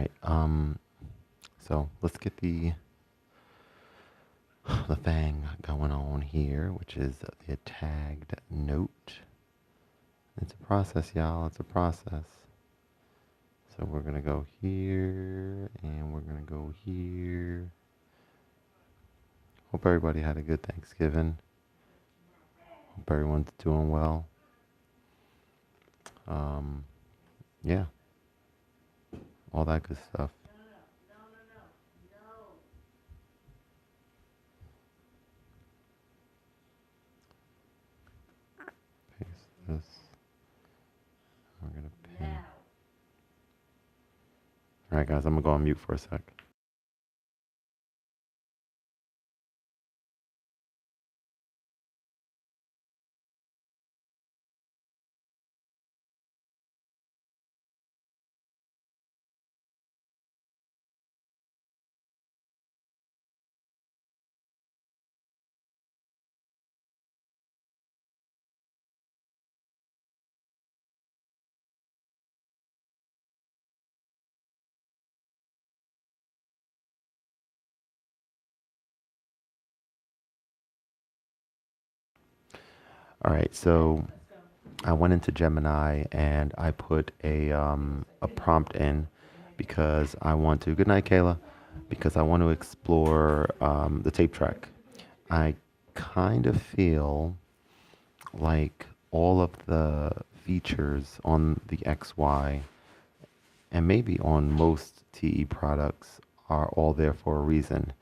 right. So let's get the thing going on here, which is the tagged note. It's a process, y'all. It's a process. So we're gonna go here, and we're gonna go here. Hope everybody had a good Thanksgiving. Hope everyone's doing well. Um, yeah, all that good stuff. Paste this. We're gonna pin. All right, guys. I'm gonna go on mute for a sec. All right. So I went into Gemini and I put a prompt in because I want to. Good night, Kayla. Because I want to explore the tape track. I kind of feel like all of the features on the XY and maybe on most TE products are all there for a reason.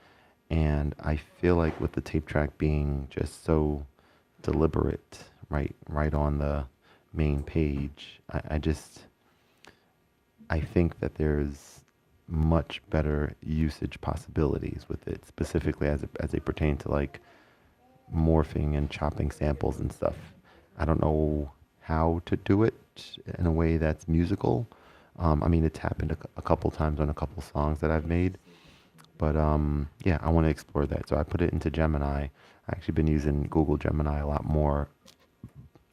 And I feel like with the tape track being just so deliberate, right on the main page, I think that there's much better usage possibilities with it, specifically as they pertain to like morphing and chopping samples and stuff. I don't know how to do it in a way that's musical. I mean, it's happened a couple times on a couple songs that I've made, but yeah, I want to explore that. So I put it into Gemini. I've actually been using Google Gemini a lot more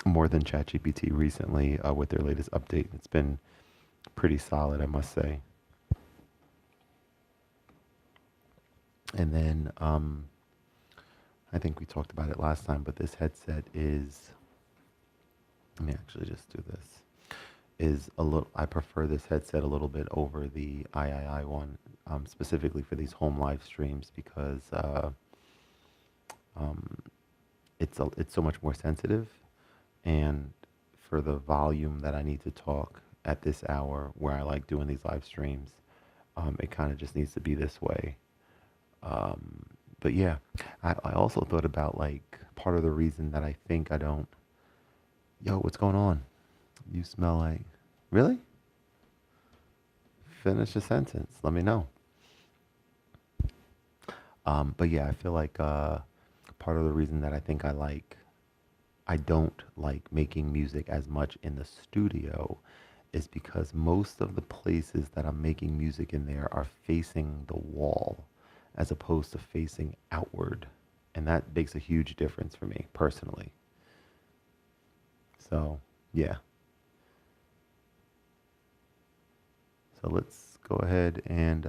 than ChatGPT recently with their latest update. It's been pretty solid, I must say. And then I think we talked about it last time, but this headset is, let me actually just do this, is a little, I prefer this headset a little bit over the III one, specifically for these home live streams because um, it's so much more sensitive, and for the volume that I need to talk at this hour where I like doing these live streams, it kind of just needs to be this way. Um, but yeah, I also thought about like part of the reason that I think I don't. Yo, what's going on? You smell like. Really? Finish a sentence. Let me know. But yeah, I feel like part of the reason that I don't like making music as much in the studio is because most of the places that I'm making music in there are facing the wall as opposed to facing outward. And that makes a huge difference for me personally. So, yeah. So let's go ahead and,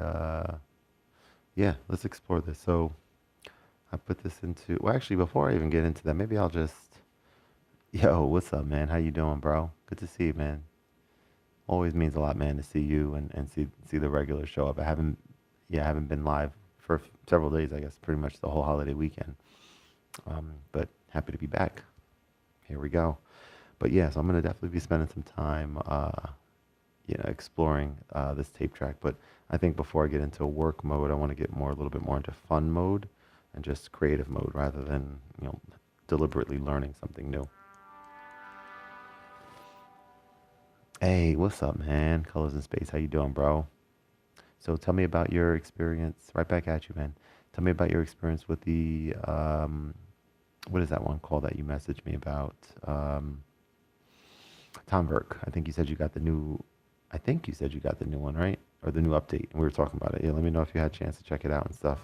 yeah, let's explore this. So I put this into, well, actually, before I even get into that, maybe I'll just, yo, what's up, man? How you doing, bro? Good to see you, man. Always means a lot, man, to see you and see the regular show up. I haven't been live for several days, I guess, pretty much the whole holiday weekend. But happy to be back. Here we go. But yeah, so I'm gonna definitely be spending some time, exploring this tape track. But I think before I get into work mode, I want to get a little bit more into fun mode and just creative mode rather than deliberately learning something new. Hey, what's up, man? Colors in Space, how you doing, bro? So tell me about your experience. Right back at you, man. Tell me about your experience with the what is that one called that you messaged me about? Tom Verk. I think you said you got the new. I think you said you got the new one, right? Or the new update. We were talking about it. Yeah, let me know if you had a chance to check it out and stuff.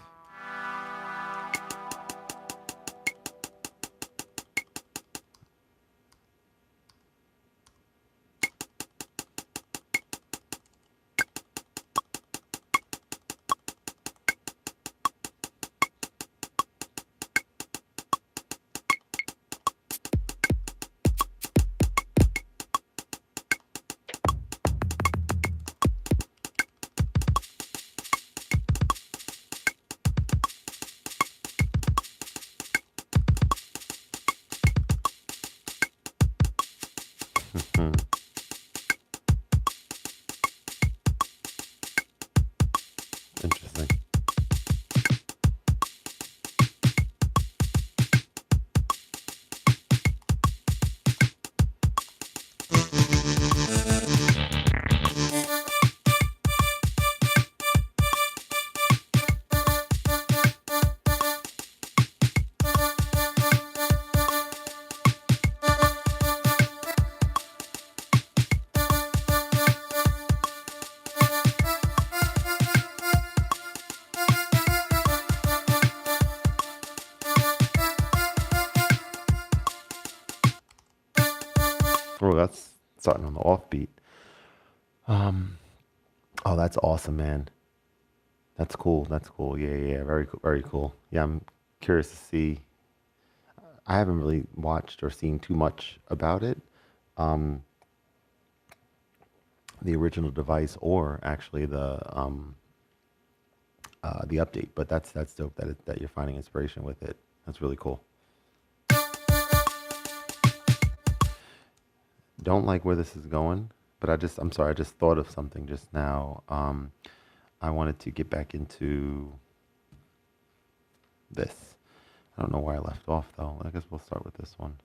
that's starting on the offbeat. Um, oh, that's awesome, man. That's cool. That's cool. Yeah, yeah, yeah. Very, very cool. Yeah, I'm curious to see. I haven't really watched or seen too much about it, um, the original device, or actually the update. But that's dope that that you're finding inspiration with it. That's really cool. Don't like where this is going, but I'm sorry, I just thought of something just now. I wanted to get back into this. I don't know where I left off though. I guess we'll start with this one.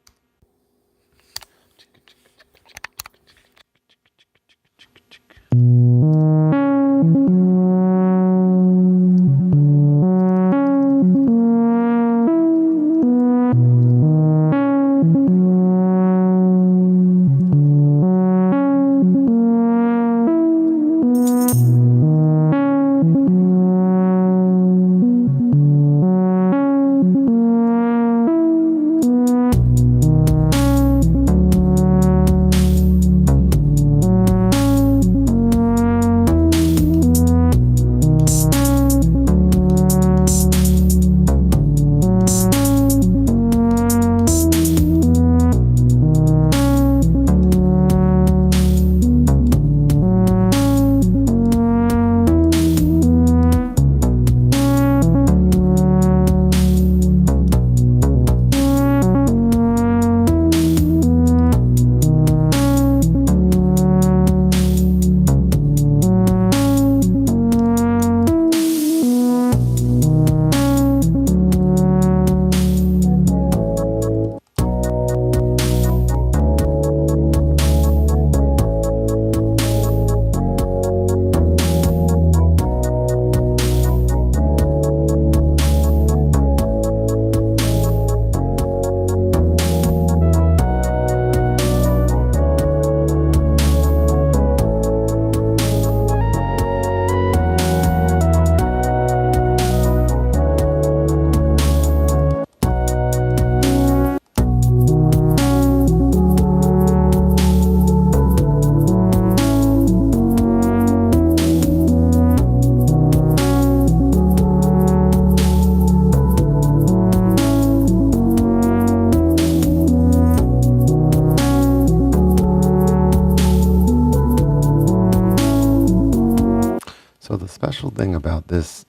So the special thing about this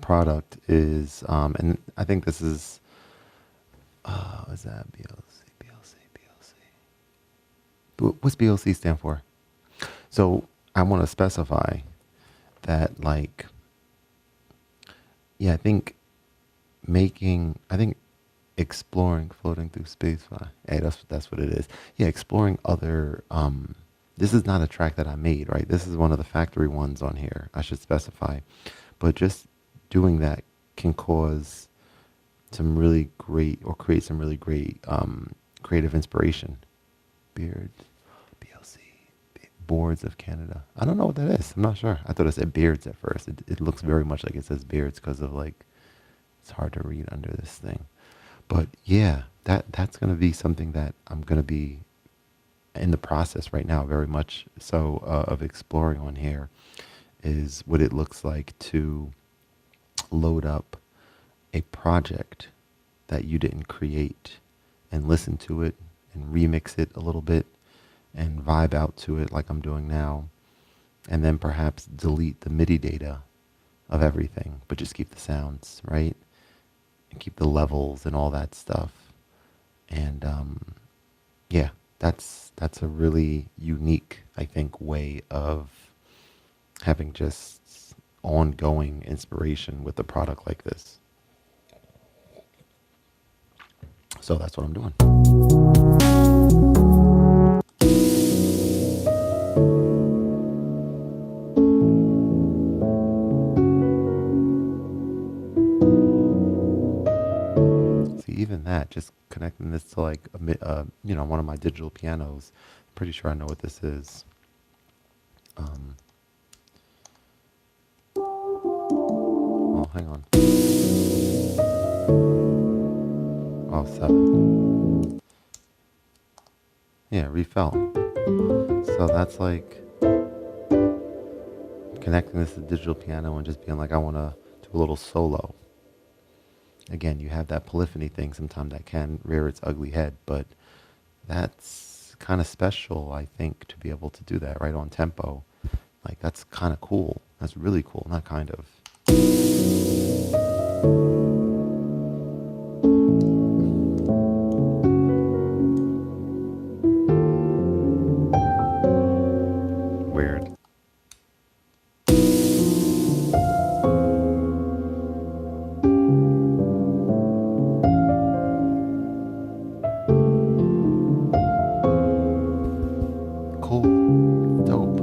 product is, and I think this is that BLC, BLC, BLC? What's BLC stand for? So I want to specify that, like, yeah, I think exploring, floating through space. Hey, that's what it is. Yeah, exploring other. This is not a track that I made, right? This is one of the factory ones on here. I should specify, but just doing that can cause some really great, or create some really great creative inspiration. Beards, BLC, Boards of Canada. I don't know what that is. I'm not sure. I thought it said beards at first. It looks very much like it says beards because of, like, it's hard to read under this thing. But yeah, that's going to be something that I'm going to be in the process right now, very much so, of exploring on here, is what it looks like to load up a project that you didn't create and listen to it and remix it a little bit and vibe out to it like I'm doing now, and then perhaps delete the MIDI data of everything, but just keep the sounds, right? And keep the levels and all that stuff. And yeah, that's a really unique, I think, way of having just ongoing inspiration with a product like this. So that's what I'm doing. See, even that, just connecting this to, like, one of my digital pianos. I'm pretty sure I know what this is. Oh, hang on. Oh, 7. Yeah, refelt. So that's like connecting this to digital piano and just being like, I want to do a little solo. Again, you have that polyphony thing sometimes that can rear its ugly head, but that's kind of special, I think, to be able to do that right on tempo. Like, that's kind of cool. That's really cool, not kind of. Weird. Cool. Dope.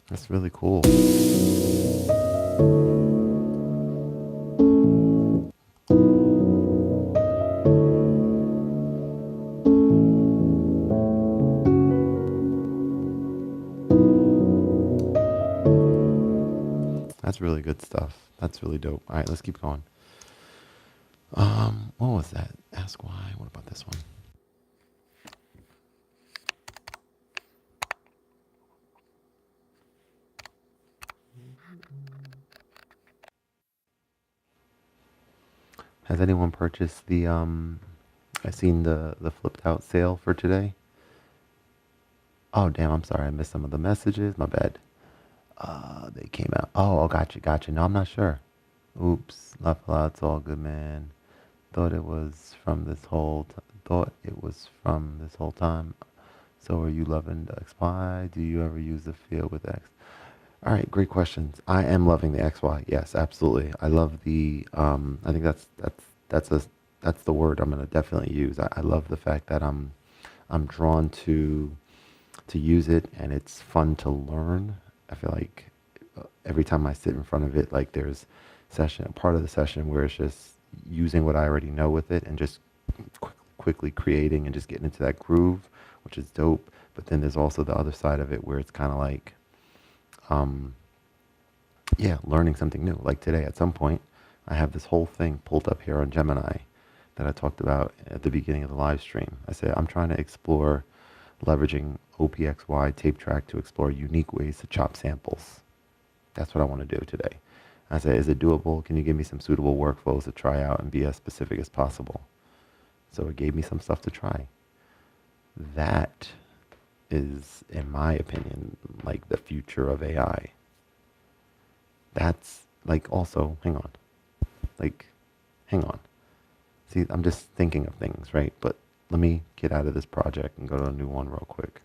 That's really cool. That's really good stuff. That's really dope. All right, let's keep going. What was that? Ask why. What about this one? Has anyone purchased the I seen the flipped out sale for today? Oh damn, I'm sorry, I missed some of the messages. My bad. They came out. Oh, gotcha, gotcha. No, I'm not sure. Oops, laugh a lot. It's all good, man. Thought it was from this whole. Thought it was from this whole time. So are you loving the XY? Do you ever use the field with X? All right, great questions. I am loving the XY. Yes, absolutely. I love the. I think that's the word I'm gonna definitely use. I love the fact that I'm drawn to use it and it's fun to learn. I feel like every time I sit in front of it, like there's part of the session where it's just using what I already know with it and just quickly creating and just getting into that groove, which is dope. But then there's also the other side of it where it's kind of like, um, yeah, learning something new. Like today, at some point, I have this whole thing pulled up here on Gemini that I talked about at the beginning of the live stream. I said, I'm trying to explore leveraging OPXY tape track to explore unique ways to chop samples. That's what I want to do today. I said, is it doable? Can you give me some suitable workflows to try out and be as specific as possible? So it gave me some stuff to try. That is, in my opinion, like the future of AI. That's like also, like, hang on. See, I'm just thinking of things, right? But let me get out of this project and go to a new one real quick.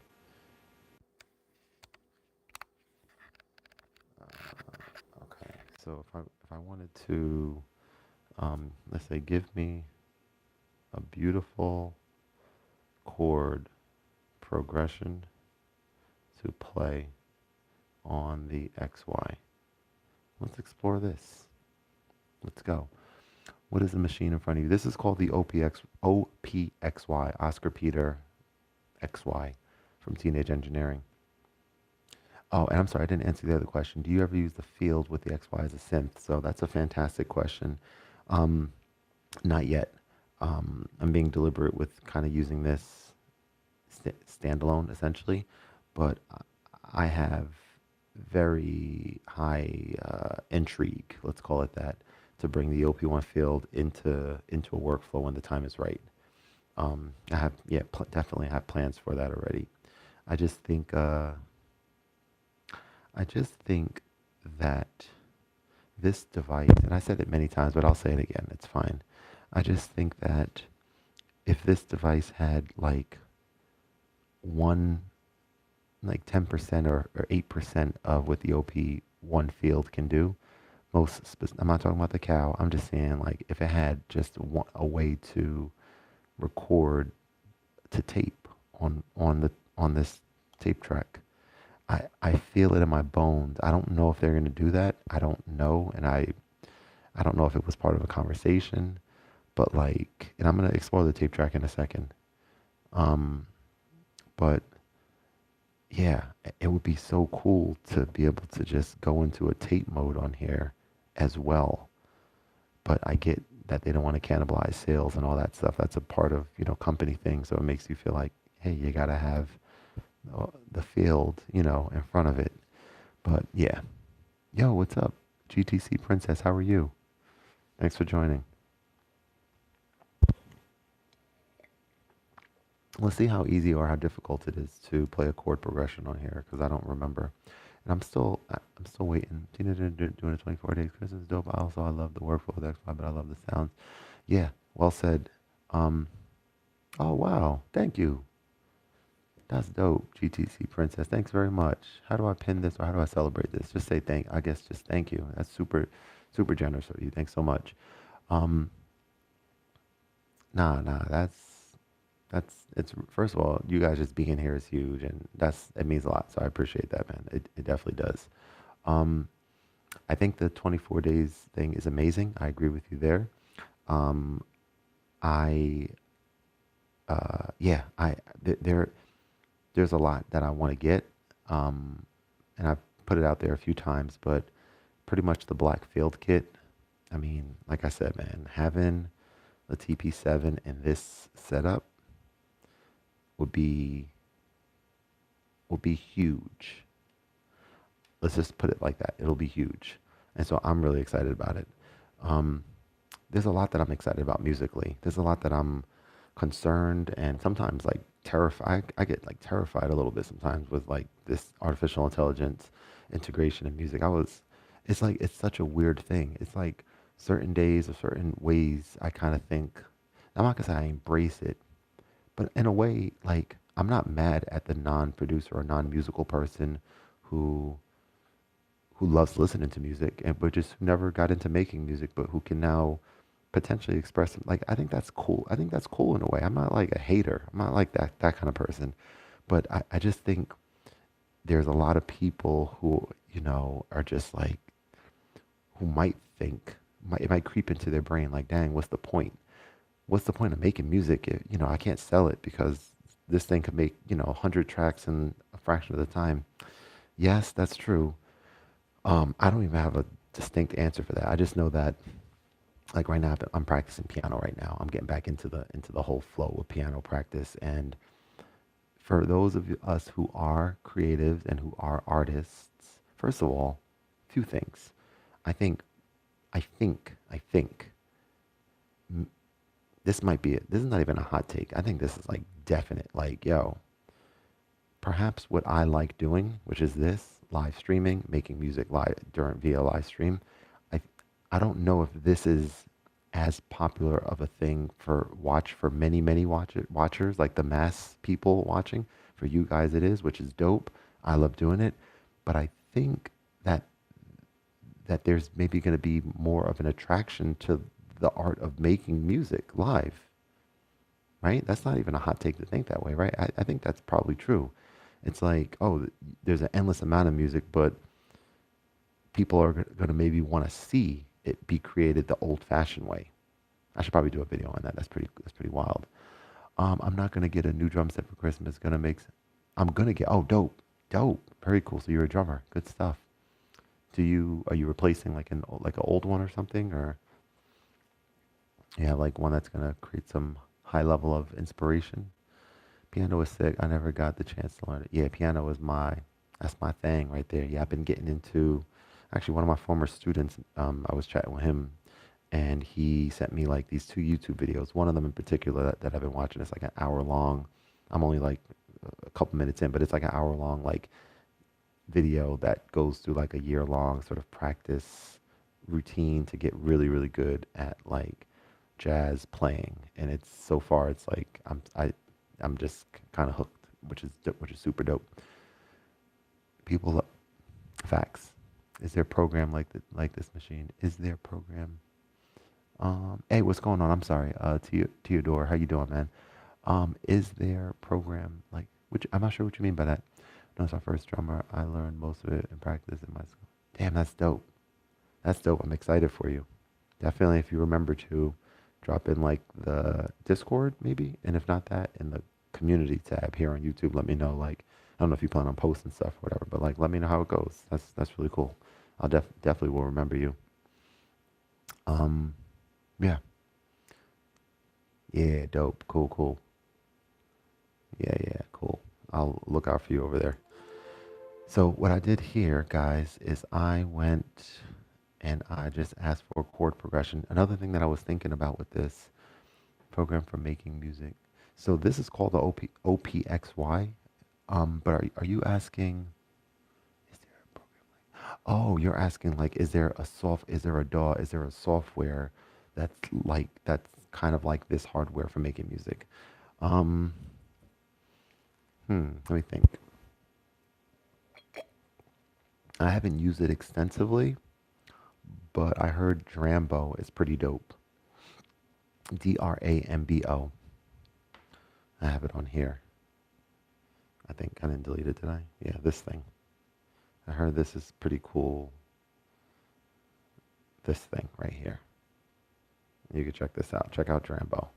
Okay, so if I wanted to, let's say, give me a beautiful chord progression to play on the XY. Let's explore this. Let's go. What is the machine in front of you? This is called the OPXY, Oscar Peter XY from Teenage Engineering. Oh, and I'm sorry, I didn't answer the other question. Do you ever use the field with the XY as a synth? So that's a fantastic question. Um, Not yet. I'm being deliberate with kind of using this standalone essentially, but I have very high intrigue, let's call it that, to bring the OP1 field into a workflow when the time is right. I have, yeah, definitely have plans for that already. I just think, I just think that this device, and I said it many times, but I'll say it again, it's fine. I just think that if this device had like one, like 10% or 8% of what the OP1 field can do, I'm not talking about the cow, I'm just saying like if it had just a way to record to tape on this tape track. I feel it in my bones. I don't know if they're gonna do that. I don't know, and I don't know if it was part of a conversation, but like, and I'm gonna explore the tape track in a second. Um, but yeah, it would be so cool to be able to just go into a tape mode on here as well. But I get that they don't want to cannibalize sales and all that stuff. That's a part of, company things. So it makes you feel like, hey, you gotta have the field, in front of it. But yeah, yo, what's up, GTC Princess? How are you? Thanks for joining. Let's see how easy or how difficult it is to play a chord progression on here because I don't remember. And I'm still waiting. Tina doing a 24 days Christmas dope. I love the workflow of the X5, but I love the sounds. Yeah, well said. Um, oh wow, thank you. That's dope, GTC Princess. Thanks very much. How do I pin this or how do I celebrate this? Just say thank. I guess just thank you. That's super, super generous of you. Thanks so much. Um, nah. That's it's first of all, you guys just being here is huge, and it means a lot. So I appreciate that, man. It definitely does. Um, I think the 24 days thing is amazing. I agree with you there. Um, I yeah, there's a lot that I want to get, um, and I've put it out there a few times, but pretty much the Black Field kit. I mean, like I said, man, having a TP7 in this setup would be huge. Let's just put it like that. It'll be huge. And so I'm really excited about it. Um, there's a lot that I'm excited about musically. There's a lot that I'm concerned and sometimes like terrified. I get like terrified a little bit sometimes with like this artificial intelligence integration in music. It's like, it's such a weird thing. It's like certain days or certain ways I kind of think, I'm not gonna say I embrace it, but in a way, like I'm not mad at the non-producer or non-musical person who loves listening to music and but just never got into making music, but who can now potentially express it. Like I think that's cool. I think that's cool in a way. I'm not like a hater. I'm not like that kind of person. But I just think there's a lot of people who, are just like who might think it might creep into their brain like, dang, what's the point? What's the point of making music if, I can't sell it because this thing could make, 100 tracks in a fraction of the time. Yes, that's true. I don't even have a distinct answer for that. I just know that, like right now, I'm practicing piano right now. I'm getting back into the whole flow of piano practice. And for those of us who are creatives and who are artists, first of all, two things. I think, I think this might be it. This is not even a hot take. I think this is like definite. Like, yo, perhaps what I like doing, which is this live streaming, making music live during via live stream. I I don't know if this is as popular of a thing for many watchers, like the mass people watching. For you guys, it is, which is dope. I love doing it, but I think that there's maybe going to be more of an attraction to the art of making music live, right? That's not even a hot take to think that way, right? I think that's probably true. It's like, oh, there's an endless amount of music, but people are going to maybe want to see it be created the old-fashioned way. I should probably do a video on that. That's pretty wild. I'm not going to get a new drum set for Christmas. Gonna make. I'm gonna get. Oh, dope, dope, very cool. So you're a drummer. Good stuff. Are you replacing like an old one or something, or you have like one that's gonna create some high level of inspiration? Piano is sick. I never got the chance to learn it. Yeah, piano is that's my thing right there. Yeah, I've been getting into, actually one of my former students, I was chatting with him and he sent me like these two YouTube videos. One of them in particular that I've been watching. It's like an hour long. I'm only like a couple minutes in, but it's like an hour long like video that goes through like a year long sort of practice routine to get really, really good at like jazz playing. And it's so far it's like I'm just kind of hooked, which is super dope. People facts. Is there a program like this machine? Is there a program? Hey, what's going on? I'm sorry. Theodore, how you doing, man? Is there a program like which I'm not sure what you mean by that. No, it's our first drummer. I learned most of it in practice in my school. Damn, that's dope. That's dope. I'm excited for you. Definitely, if you remember to drop in like the Discord, maybe, and if not that, in the community tab here on YouTube, let me know. Like, I don't know if you plan on posting stuff or whatever, but like, let me know how it goes. That's really cool. I'll definitely will remember you. Um, yeah, yeah, dope, cool, cool. Yeah, yeah, cool. I'll look out for you over there. So what I did here, guys, is I went and I just asked for a chord progression. Another thing that I was thinking about with this program for making music. So this is called the OPXY. But are you asking, is there a program like, oh, you're asking like, is there a DAW, is there a software that's kind of like this hardware for making music? Um, let me think. I haven't used it extensively, but I heard Drambo is pretty dope. Drambo. I have it on here. I think I didn't delete it, did I? Yeah, this thing. I heard this is pretty cool. This thing right here. You can check this out. Check out Drambo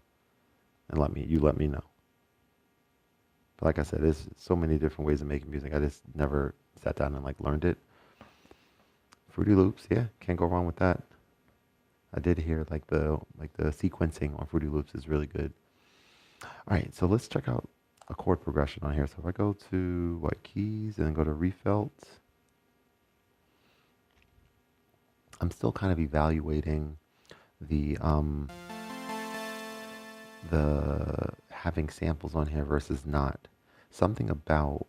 and let me know. But like I said, there's so many different ways of making music. I just never sat down and like learned it. Fruity Loops, yeah, can't go wrong with that. I did hear like the sequencing on Fruity Loops is really good. All right, so let's check out a chord progression on here. So if I go to what keys and then go to refelt, I'm still kind of evaluating the the having samples on here versus not. Something about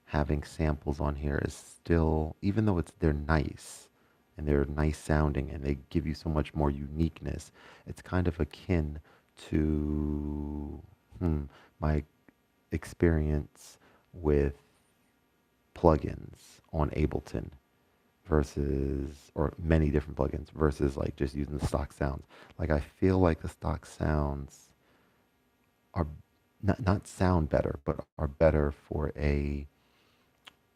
having samples on here is still, even though they're nice and they're nice sounding and they give you so much more uniqueness, it's kind of akin to my experience with plugins on Ableton versus, or many different plugins versus like just using the stock sounds. Like I feel like the stock sounds are not sound better, but are better for a,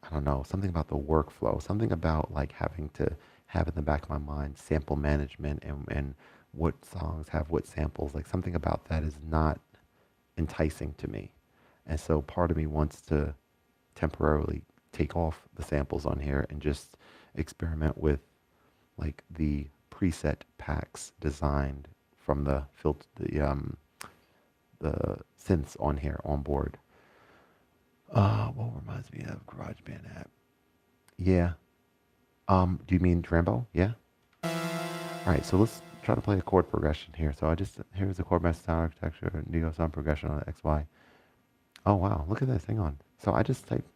I don't know, something about the workflow, something about like having to have in the back of my mind sample management and what songs have what samples. Like something about that is not enticing to me. And so part of me wants to temporarily take off the samples on here and just experiment with like the preset packs designed from the synths on here on board. What reminds me of GarageBand app? Yeah. Do you mean Drambo? Yeah. All right. So let's try to play a chord progression here. So here's the Khordmaster sound architecture, Neo sound progression on the XY. Oh wow, look at this. Hang on. So I just typed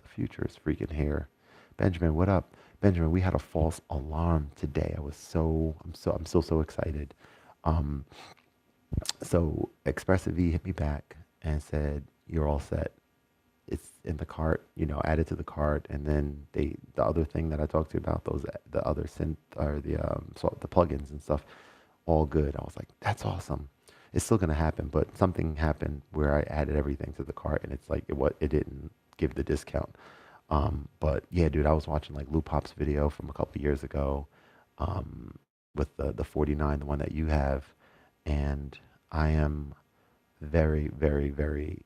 the future is freaking here. Benjamin, what up? Benjamin, we had a false alarm today. I'm so excited. Um, so Expressive V hit me back and said, "You're all set. It's in the cart, add it to the cart." And then the other thing that I talked to you about, the other synth or the plugins and stuff, all good. I was like, that's awesome. It's still gonna happen, but something happened where I added everything to the cart, and it's like it didn't give the discount. But yeah, dude, I was watching like Lou Pop's video from a couple years ago, um, with the 49, the one that you have, and I am very, very, very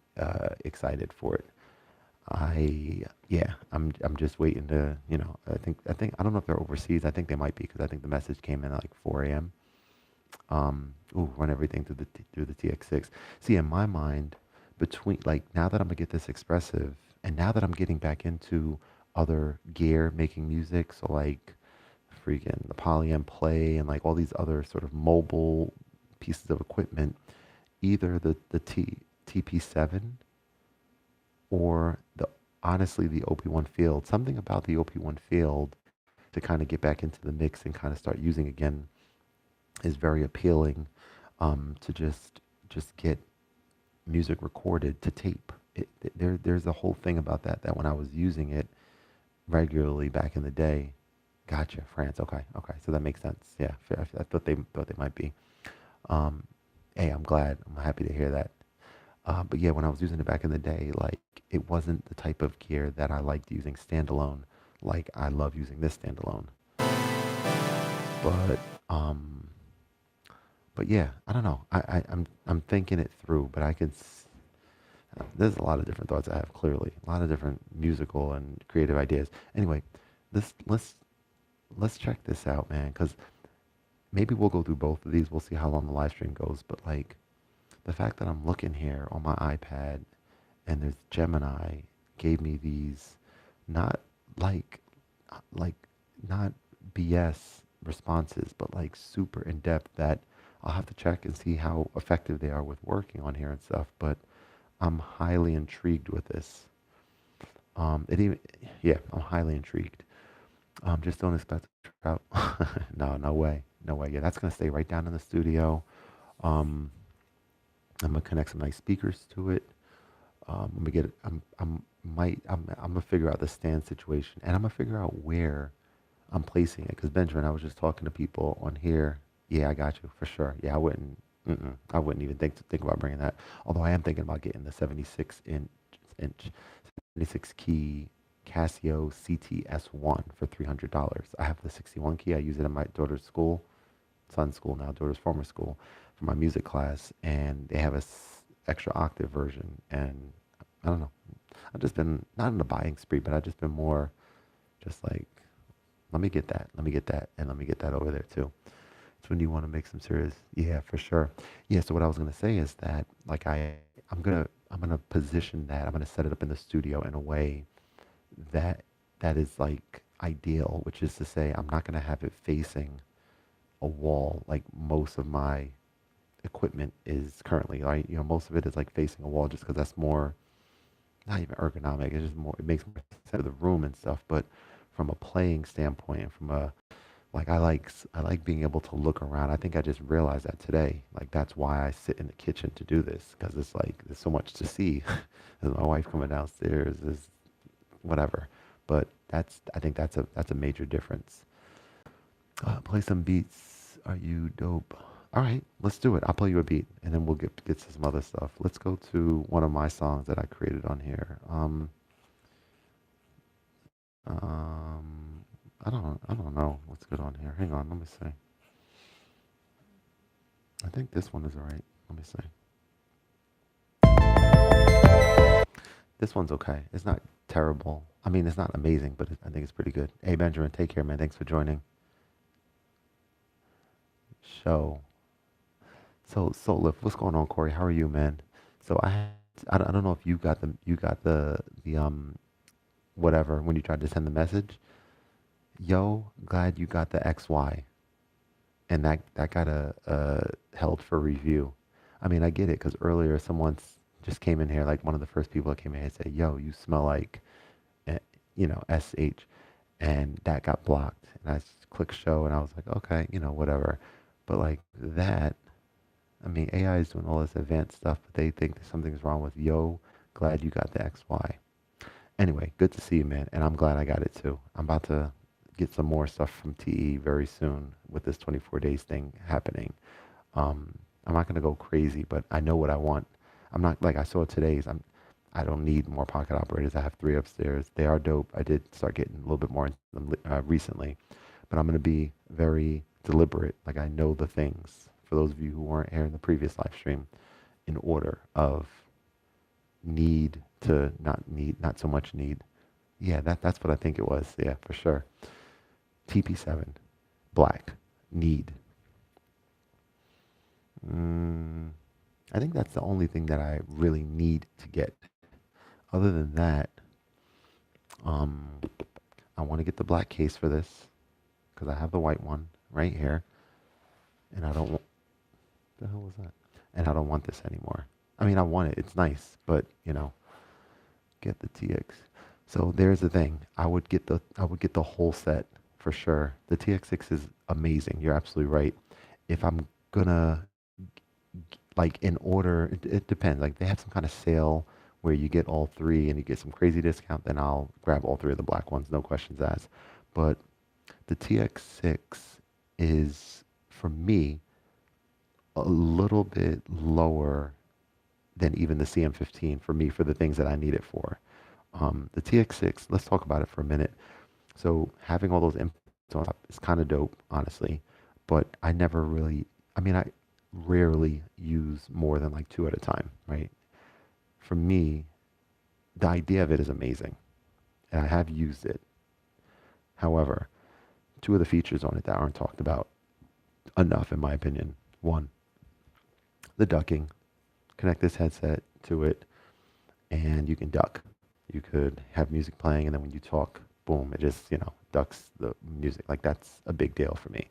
excited for it. I'm just waiting to, I don't know if they're overseas. I think they might be because I think the message came in at like 4 a.m. Run everything through the TX6. See, in my mind, between like now that I'm gonna get this expressive, and now that I'm getting back into other gear making music, so like freaking the Polyam Play and like all these other sort of mobile pieces of equipment, either the TP7 or honestly the OP1 Field. Something about the OP1 Field to kind of get back into the mix and kind of start using again is very appealing, to just get music recorded to tape. There's a whole thing about that when I was using it regularly back in the day. Gotcha, France. Okay, so that makes sense. Yeah, I thought they might be. Um, hey, I'm glad. I'm happy to hear that. But yeah, when I was using it back in the day, like it wasn't the type of gear that I liked using standalone. Like I love using this standalone. But um, but yeah, I don't know. I'm thinking it through, but there's a lot of different thoughts I have. Clearly, a lot of different musical and creative ideas. Anyway, this let's check this out, man. Because maybe we'll go through both of these. We'll see how long the live stream goes. But like the fact that I'm looking here on my iPad and there's Gemini gave me these not like like not BS responses, but like super in depth that I'll have to check and see how effective they are with working on here and stuff. But I'm highly intrigued with this. It even, yeah, I'm highly intrigued. Just don't expect to out. No, no way, no way. Yeah, that's gonna stay right down in the studio. Um, I'm gonna connect some nice speakers to it. I'm gonna get it. I'm gonna figure out the stand situation, and I'm gonna figure out where I'm placing it. Because Benjamin, I was just talking to people on here. Yeah, I got you for sure. Yeah, I wouldn't. I wouldn't even think about bringing that. Although I am thinking about getting the 76 inch 76 key Casio CTS1 for $300. I have the 61 key. I use it in my daughter's school, son's school now, daughter's former school, for my music class, and they have a extra octave version. And I don't know. I've just been not in a buying spree, but I've just been more just like, let me get that, let me get that, and let me get that over there too. It's when you want to make some serious, yeah, for sure. Yeah. So what I was gonna say is that like I'm gonna position that. I'm gonna set it up in the studio in a way that that is like ideal, which is to say I'm not gonna have it facing a wall like most of my equipment is currently. Like most of it is like facing a wall just because that's more not even ergonomic. It's just more. It makes more sense of the room and stuff. But from a playing standpoint, and from a like I like being able to look around. I think I just realized that today. Like that's why I sit in the kitchen to do this because it's like there's so much to see. There's my wife coming downstairs. There's whatever. But I think that's a major difference. Play some beats. Are you dope? All right, let's do it. I'll play you a beat, and then we'll get to some other stuff. Let's go to one of my songs that I created on here. Um, I don't know what's good on here. Hang on, let me see. I think this one is all right. Let me see. This one's okay. It's not terrible. I mean, it's not amazing, but I think it's pretty good. Hey, Benjamin, take care, man. Thanks for joining. Show. So Lift, what's going on, Corey? How are you, man? So I don't know if you got the whatever when you tried to send the message. Yo, glad you got the XY, and that got held for review. I mean, I get it because earlier someone just came in here, like one of the first people that came in here and said, "Yo, you smell like, eh, SH," and that got blocked. And I clicked show, and I was like, okay, whatever. But like that. I mean, AI is doing all this advanced stuff, but they think that something's wrong with yo. Glad you got the XY. Anyway, good to see you, man, and I'm glad I got it too. I'm about to get some more stuff from TE very soon with this 24 days thing happening. I'm not gonna go crazy, but I know what I want. I'm not like I saw today's. I don't need more pocket operators. I have three upstairs. They are dope. I did start getting a little bit more into them recently, but I'm gonna be very deliberate. Like I know the things. For those of you who weren't here in the previous live stream, in order of need to not need, not so much need. Yeah, that's what I think it was. Yeah, for sure. TP7, black, need. Mm, I think that's the only thing that I really need to get. Other than that, um, I want to get the black case for this because I have the white one right here, and I don't want. The hell was that? And I don't want this anymore. I mean, I want it. It's nice, but get the TX. So there's the thing. I would get the whole set for sure. The TX6 is amazing. You're absolutely right. If I'm gonna like in order, it depends. Like they have some kind of sale where you get all three and you get some crazy discount, then I'll grab all three of the black ones, no questions asked. But the TX6 is for me a little bit lower than even the CM15 for me for the things that I need it for. The TX6, let's talk about it for a minute. So having all those inputs on top is kind of dope, honestly. but I never really, I mean, I rarely use more than like two at a time, right? For me, the idea of it is amazing, and I have used it. However, two of the features on it that aren't talked about enough, in my opinion. One, the ducking. Connect this headset to it, and you can duck. You could have music playing, and then when you talk, boom, it just, ducks the music. Like, that's a big deal for me.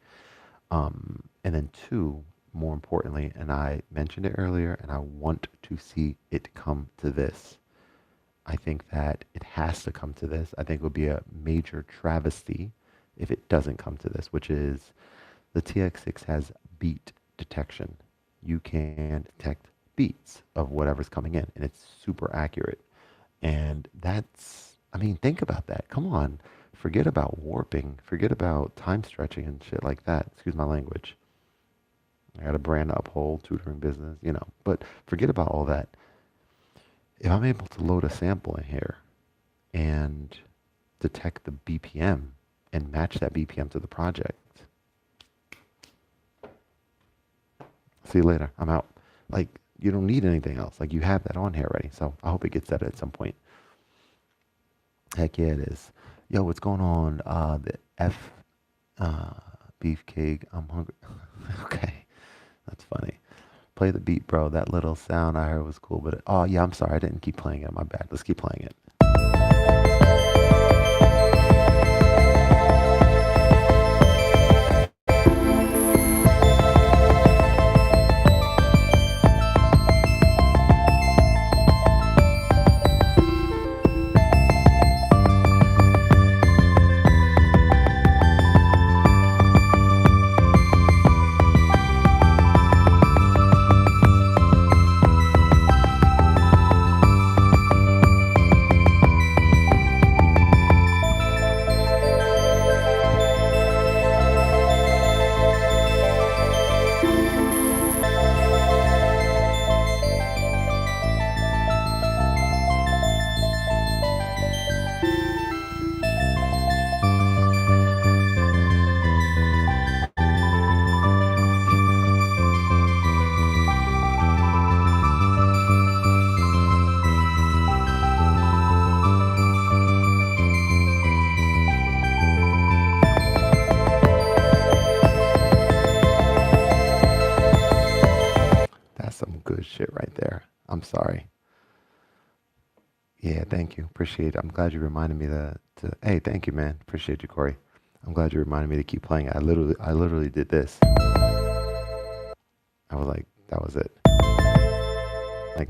And then two, more importantly, and I mentioned it earlier, and I want to see it come to this. I think that it has to come to this. I think it would be a major travesty if it doesn't come to this, which is the TX6 has beat detection. You can detect beats of whatever's coming in, and it's super accurate. And that's, I mean, think about that. Come on. Forget about warping. Forget about time stretching and shit like that. Excuse my language. I got a brand to uphold, tutoring business, But forget about all that. If I'm able to load a sample in here and detect the BPM and match that BPM to the project, see you later. I'm out. Like, you don't need anything else. Like, you have that on here already. So I hope it gets that at some point. Heck yeah, it is. Yo, what's going on? The F beefcake. I'm hungry. Okay, that's funny. Play the beat, bro. That little sound I heard was cool, but oh yeah, I'm sorry. I didn't keep playing it. My bad. Let's keep playing it. That's some good shit right there. I'm sorry. Yeah, thank you. Appreciate it. I'm glad you reminded me hey, thank you, man. Appreciate you, Corey. I'm glad you reminded me to keep playing it. I literally did this. I was like, that was it. Like,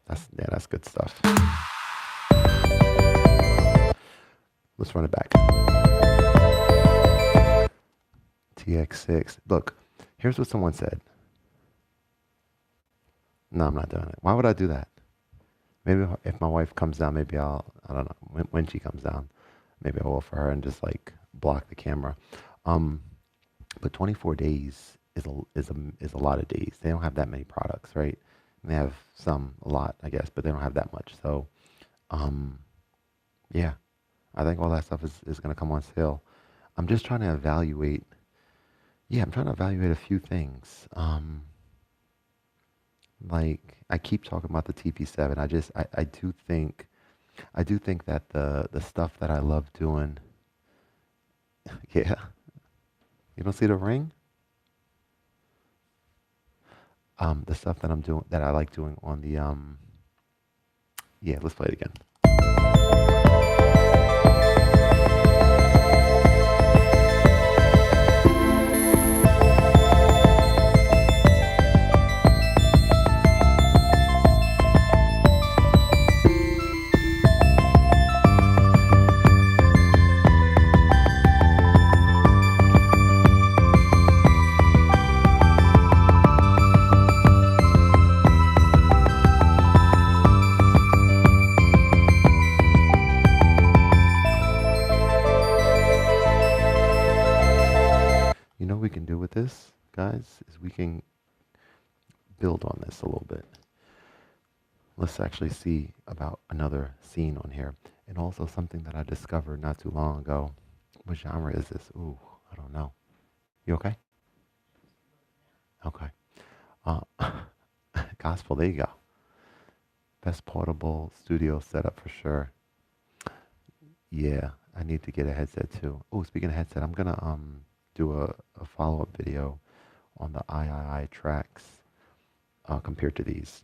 that's good stuff. Let's run it back. TX6. Look, here's what someone said. No, I'm not doing it. Why would I do that? Maybe if my wife comes down, maybe I don't know, when she comes down, maybe I'll offer her and just like block the camera. Um, but 24 days is a lot of days. They don't have that many products, right? They have a lot, I guess, but they don't have that much. So, um, yeah, I think all that stuff is going to come on sale. I'm just trying to evaluate. Yeah, I'm trying to evaluate a few things. Like I keep talking about the TP7. I do think that the stuff that I love doing. Yeah, you don't see the ring? The stuff that I'm doing that I like doing on the yeah, let's play it again. You know what we can do with this, guys, is we can build on this a little bit. Let's actually see about another scene on here. And also something that I discovered not too long ago. What genre is this? Ooh, I don't know. You okay? Okay. Uh, gospel, there you go. Best portable studio setup for sure. Yeah, I need to get a headset too. Oh, speaking of headset, I'm gonna do a follow-up video on the III tracks compared to these.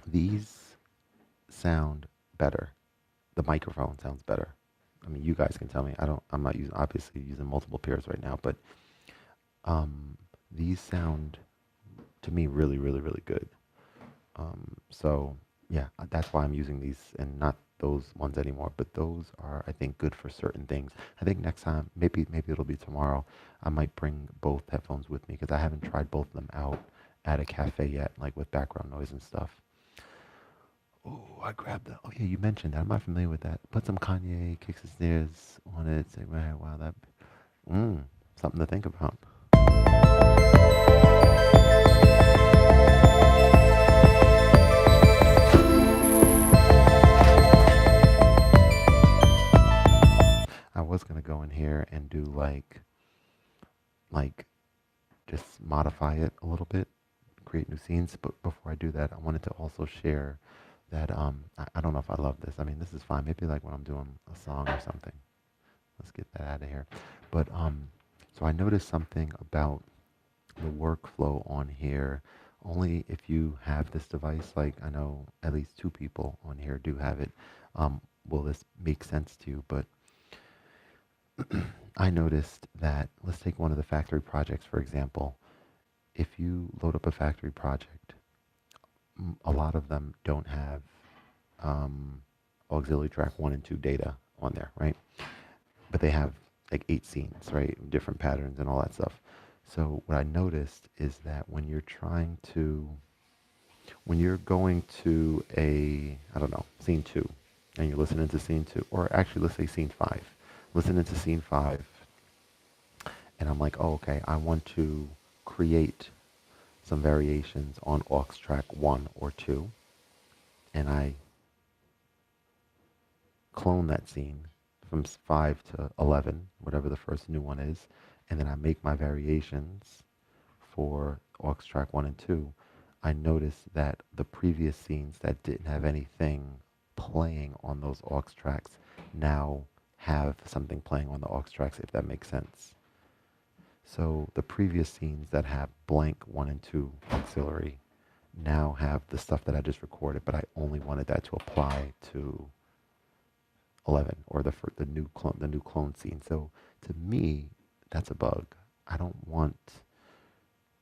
These sound better. The microphone sounds better. I mean, you guys can tell me. I'm not using obviously using multiple pairs right now, but um, these sound to me really, really, really good. So yeah, that's why I'm using these and not those ones anymore. But those are, I think, good for certain things. I think next time, maybe it'll be tomorrow. I might bring both headphones with me because I haven't tried both of them out at a cafe yet, like with background noise and stuff. Oh, I grabbed that. Oh yeah, you mentioned that. I'm not familiar with that. Put some Kanye kicks and snares on it. Say, man, wow, that, mm, something to think about. I was gonna go in here and do like just modify it a little bit, create new scenes. But before I do that, I wanted to also share that I don't know if I love this. I mean, this is fine. Maybe like when I'm doing a song or something. Let's get that out of here. But so I noticed something about the workflow on here. Only if you have this device, like I know at least two people on here do have it, will this make sense to you? But I noticed that, let's take one of the factory projects, for example. If you load up a factory project, a lot of them don't have um, auxiliary track 1 and 2 data on there, right? But they have like 8 scenes, right? Different patterns and all that stuff. So what I noticed is that when you're going to I don't know, scene 2, and you're listening to scene 2, or actually let's say scene 5, listening to scene 5, and I'm like, oh, okay, I want to create some variations on aux track 1 or 2, and I clone that scene from 5 to 11, whatever the first new one is, and then I make my variations for aux track 1 and 2, I noticed that the previous scenes that didn't have anything playing on those aux tracks now have something playing on the aux tracks, if that makes sense. So the previous scenes that have blank 1 and 2 auxiliary now have the stuff that I just recorded, but I only wanted that to apply to 11 or the new clone scene. So to me, that's a bug. I don't want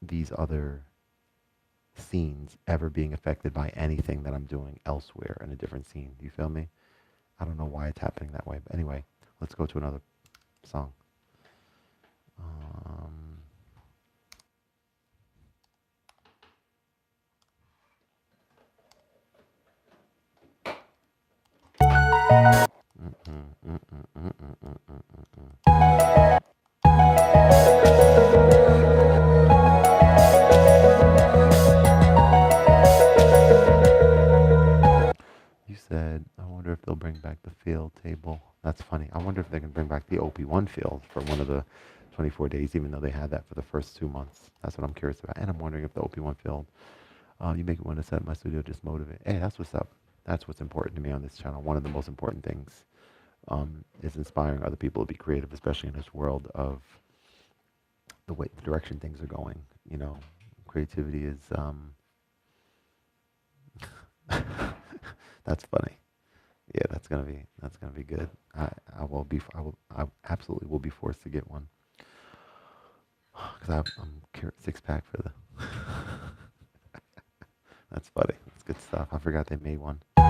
these other scenes ever being affected by anything that I'm doing elsewhere in a different scene. Do you feel me? I don't know why it's happening that way. But anyway, let's go to another song. Um, mm, mm, mm, mm, mm, mm, mm, mm, mm, mm. You said, I wonder if they'll bring back the field table. That's funny. I wonder if they can bring back the OP1 field for one of the 24 days, even though they had that for the first 2 months. That's what I'm curious about. And I'm wondering if the OP1 field, you make me want to set up my studio, just motivate. Hey, that's what's up. That's what's important to me on this channel. One of the most important things is inspiring other people to be creative, especially in this world of the direction things are going. You know, creativity is, that's funny. Yeah, that's gonna be good. I absolutely will be forced to get one because I'm 6 pack for the. That's funny. That's good stuff. I forgot they made one. All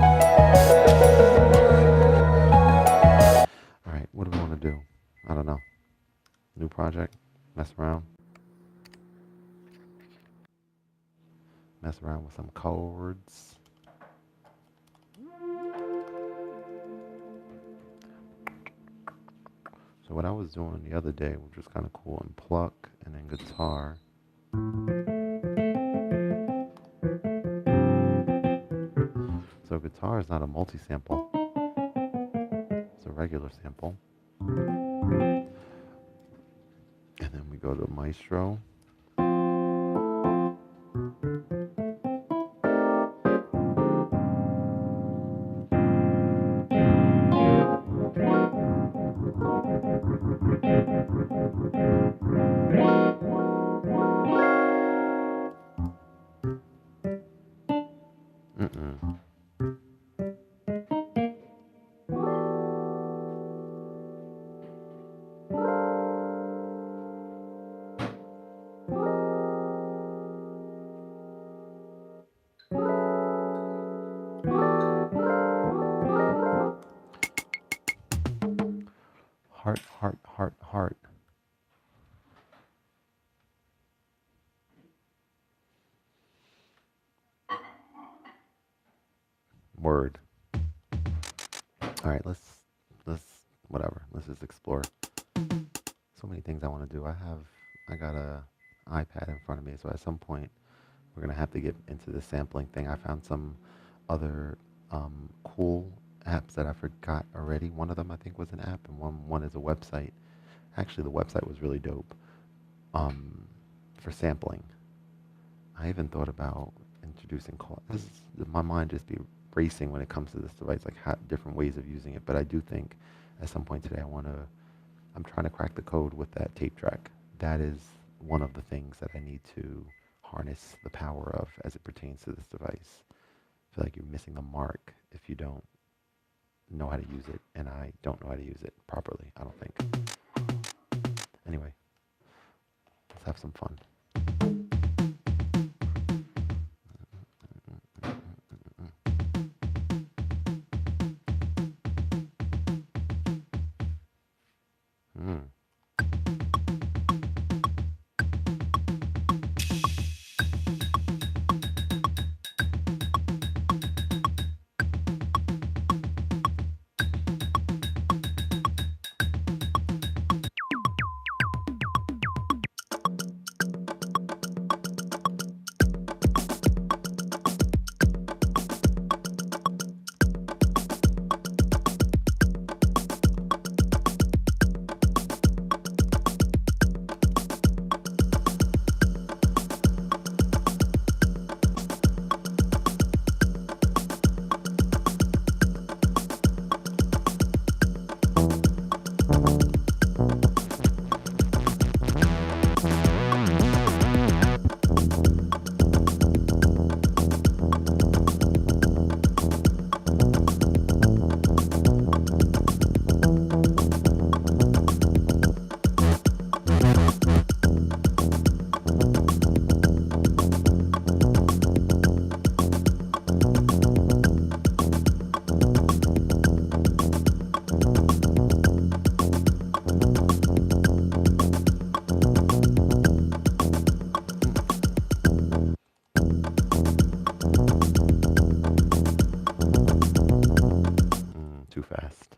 right, what do we want to do? I don't know. New project? Mess around with some chords. So what I was doing the other day, which was kind of cool, and pluck and then guitar. So guitar is not a multi-sample. It's a regular sample. Maestro. Mm-mm. Heart, heart, heart, heart. Word. All right, let's whatever. Let's just explore. So many things I want to do. I got a iPad in front of me, so at some point we're gonna have to get into the sampling thing. I found some other cool apps that I forgot already. One of them I think was an app, and one is a website. Actually, the website was really dope for sampling. I even thought about introducing this. My mind just be racing when it comes to this device, like different ways of using it. But I do think at some point today I'm trying to crack the code with that tape track. That is one of the things that I need to harness the power of as it pertains to this device. I feel like you're missing the mark if you don't know how to use it, and I don't know how to use it properly, I don't think. Anyway, let's have some fun. Mm. Too fast.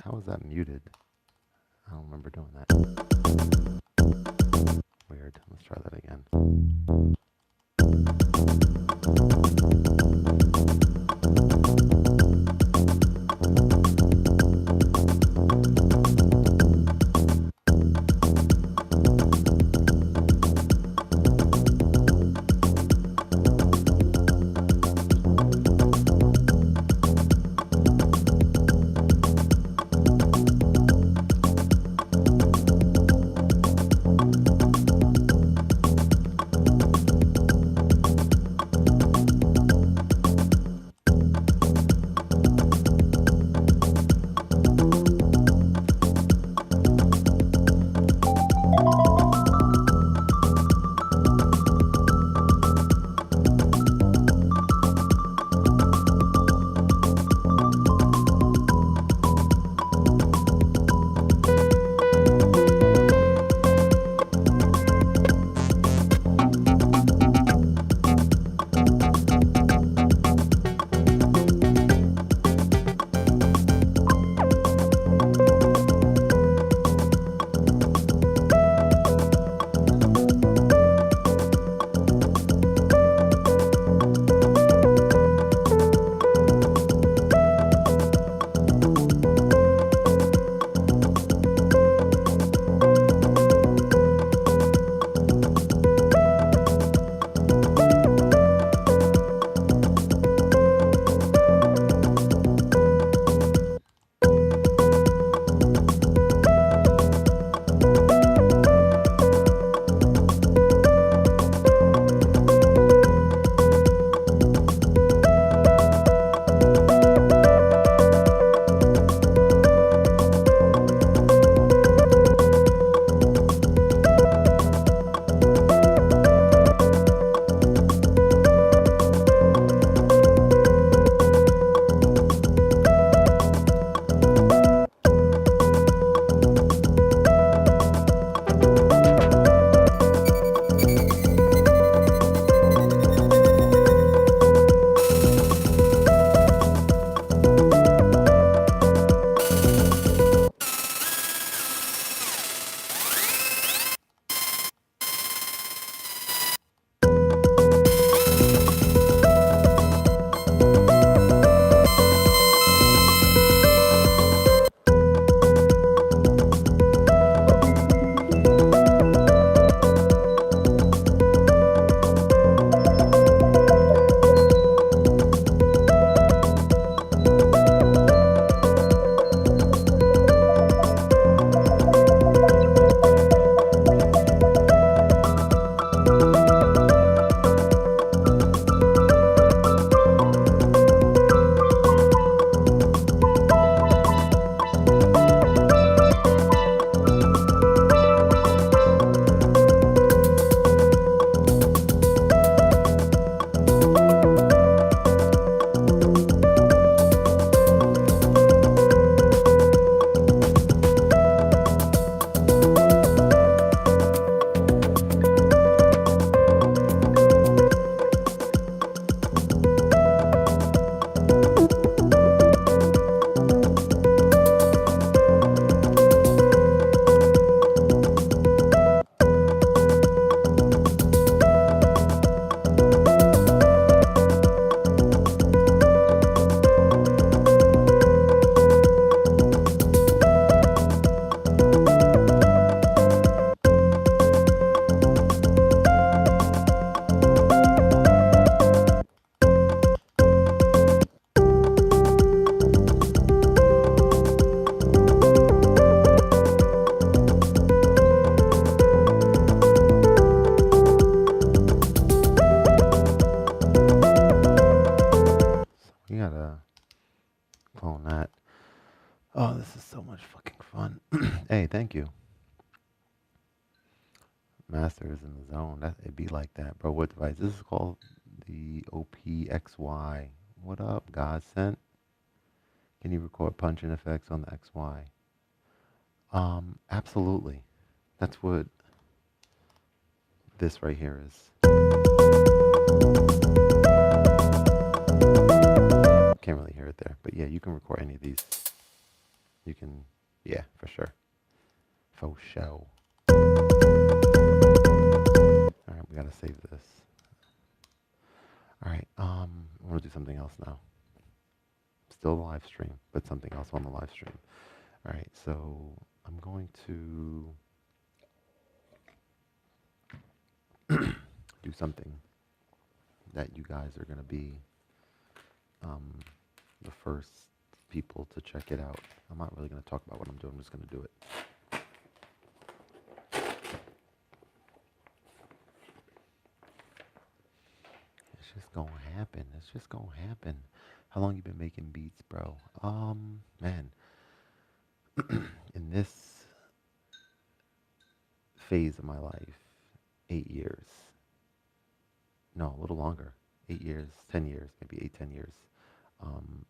How was that muted? I don't remember doing that. Weird. Let's try that again. Clone that. Oh, this is so much fucking fun. Hey, thank you. Master is in the zone. That it be like that, bro. What device? This is called the OPXY. What up, God sent? Can you record punch-in effects on the XY? Absolutely. That's what this right here is. Can't really hear it there, but yeah, you can record any of these. You can, yeah, for sure. Faux show. All right, we gotta save this. All right, I want to do something else now. Still a live stream, but something else on the live stream. All right, so I'm going to do something that you guys are gonna be the first people to check it out. I'm not really gonna talk about what I'm doing. I'm just gonna do it. It's just gonna happen. It's just gonna happen. How long you been making beats, bro? Man, in this phase of my life, 8 years. No, a little longer. 8 years, 10 years, maybe 8, 10 years.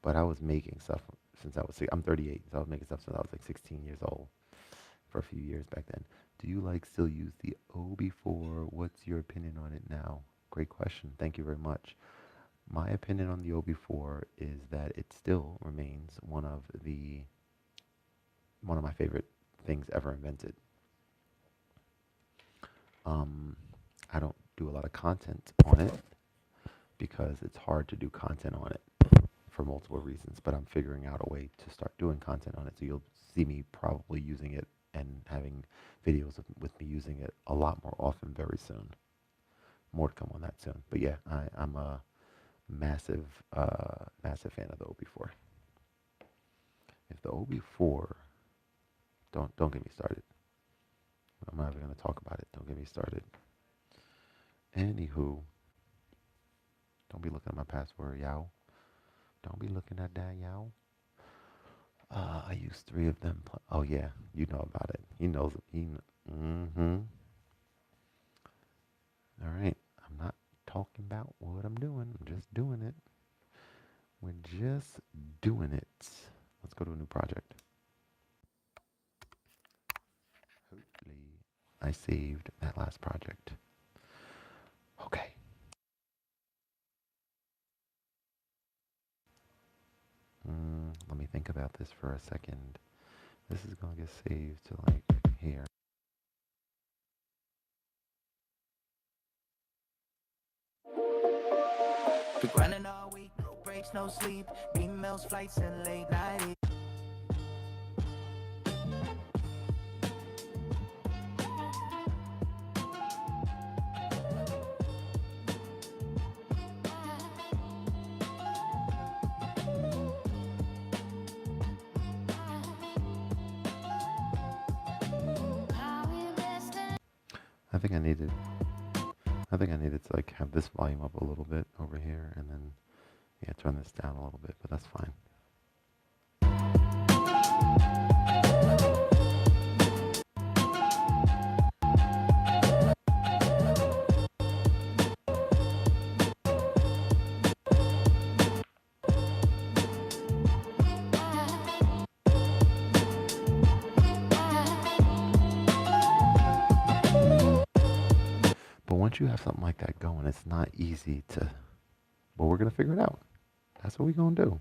But I was making stuff since I was I'm 38, so I was making stuff since I was like 16 years old for a few years back then. Do you like still use the OB4? What's your opinion on it now? Great question. Thank you very much. My opinion on the OB4 is that it still remains one of my favorite things ever invented. I don't do a lot of content on it because it's hard to do content on it for multiple reasons, but I'm figuring out a way to start doing content on it. So you'll see me probably using it and having videos with me using it a lot more often very soon. More to come on that soon. But yeah, I'm a massive, massive fan of the OB4. If the OB4, don't get me started. I'm not even gonna talk about it. Don't get me started. Anywho, don't be looking at my password, y'all. Don't be looking at that, y'all. I use 3 of them. Oh yeah, you know about it. He knows it. Mm-hmm. All right. I'm not talking about what I'm doing. I'm just doing it. We're just doing it. Let's go to a new project. Hopefully, I saved that last project. Okay. Let me think about this for a second. This is gonna get saved to like here. Been grinding all week, no breaks, no sleep. Emails, flights, and late night. I think I needed. I think I needed to like have this volume up a little bit over here, and then yeah, turn this down a little bit. But that's fine. But once you have something like that going, it's not easy to. But we're gonna figure it out. That's what we're gonna do.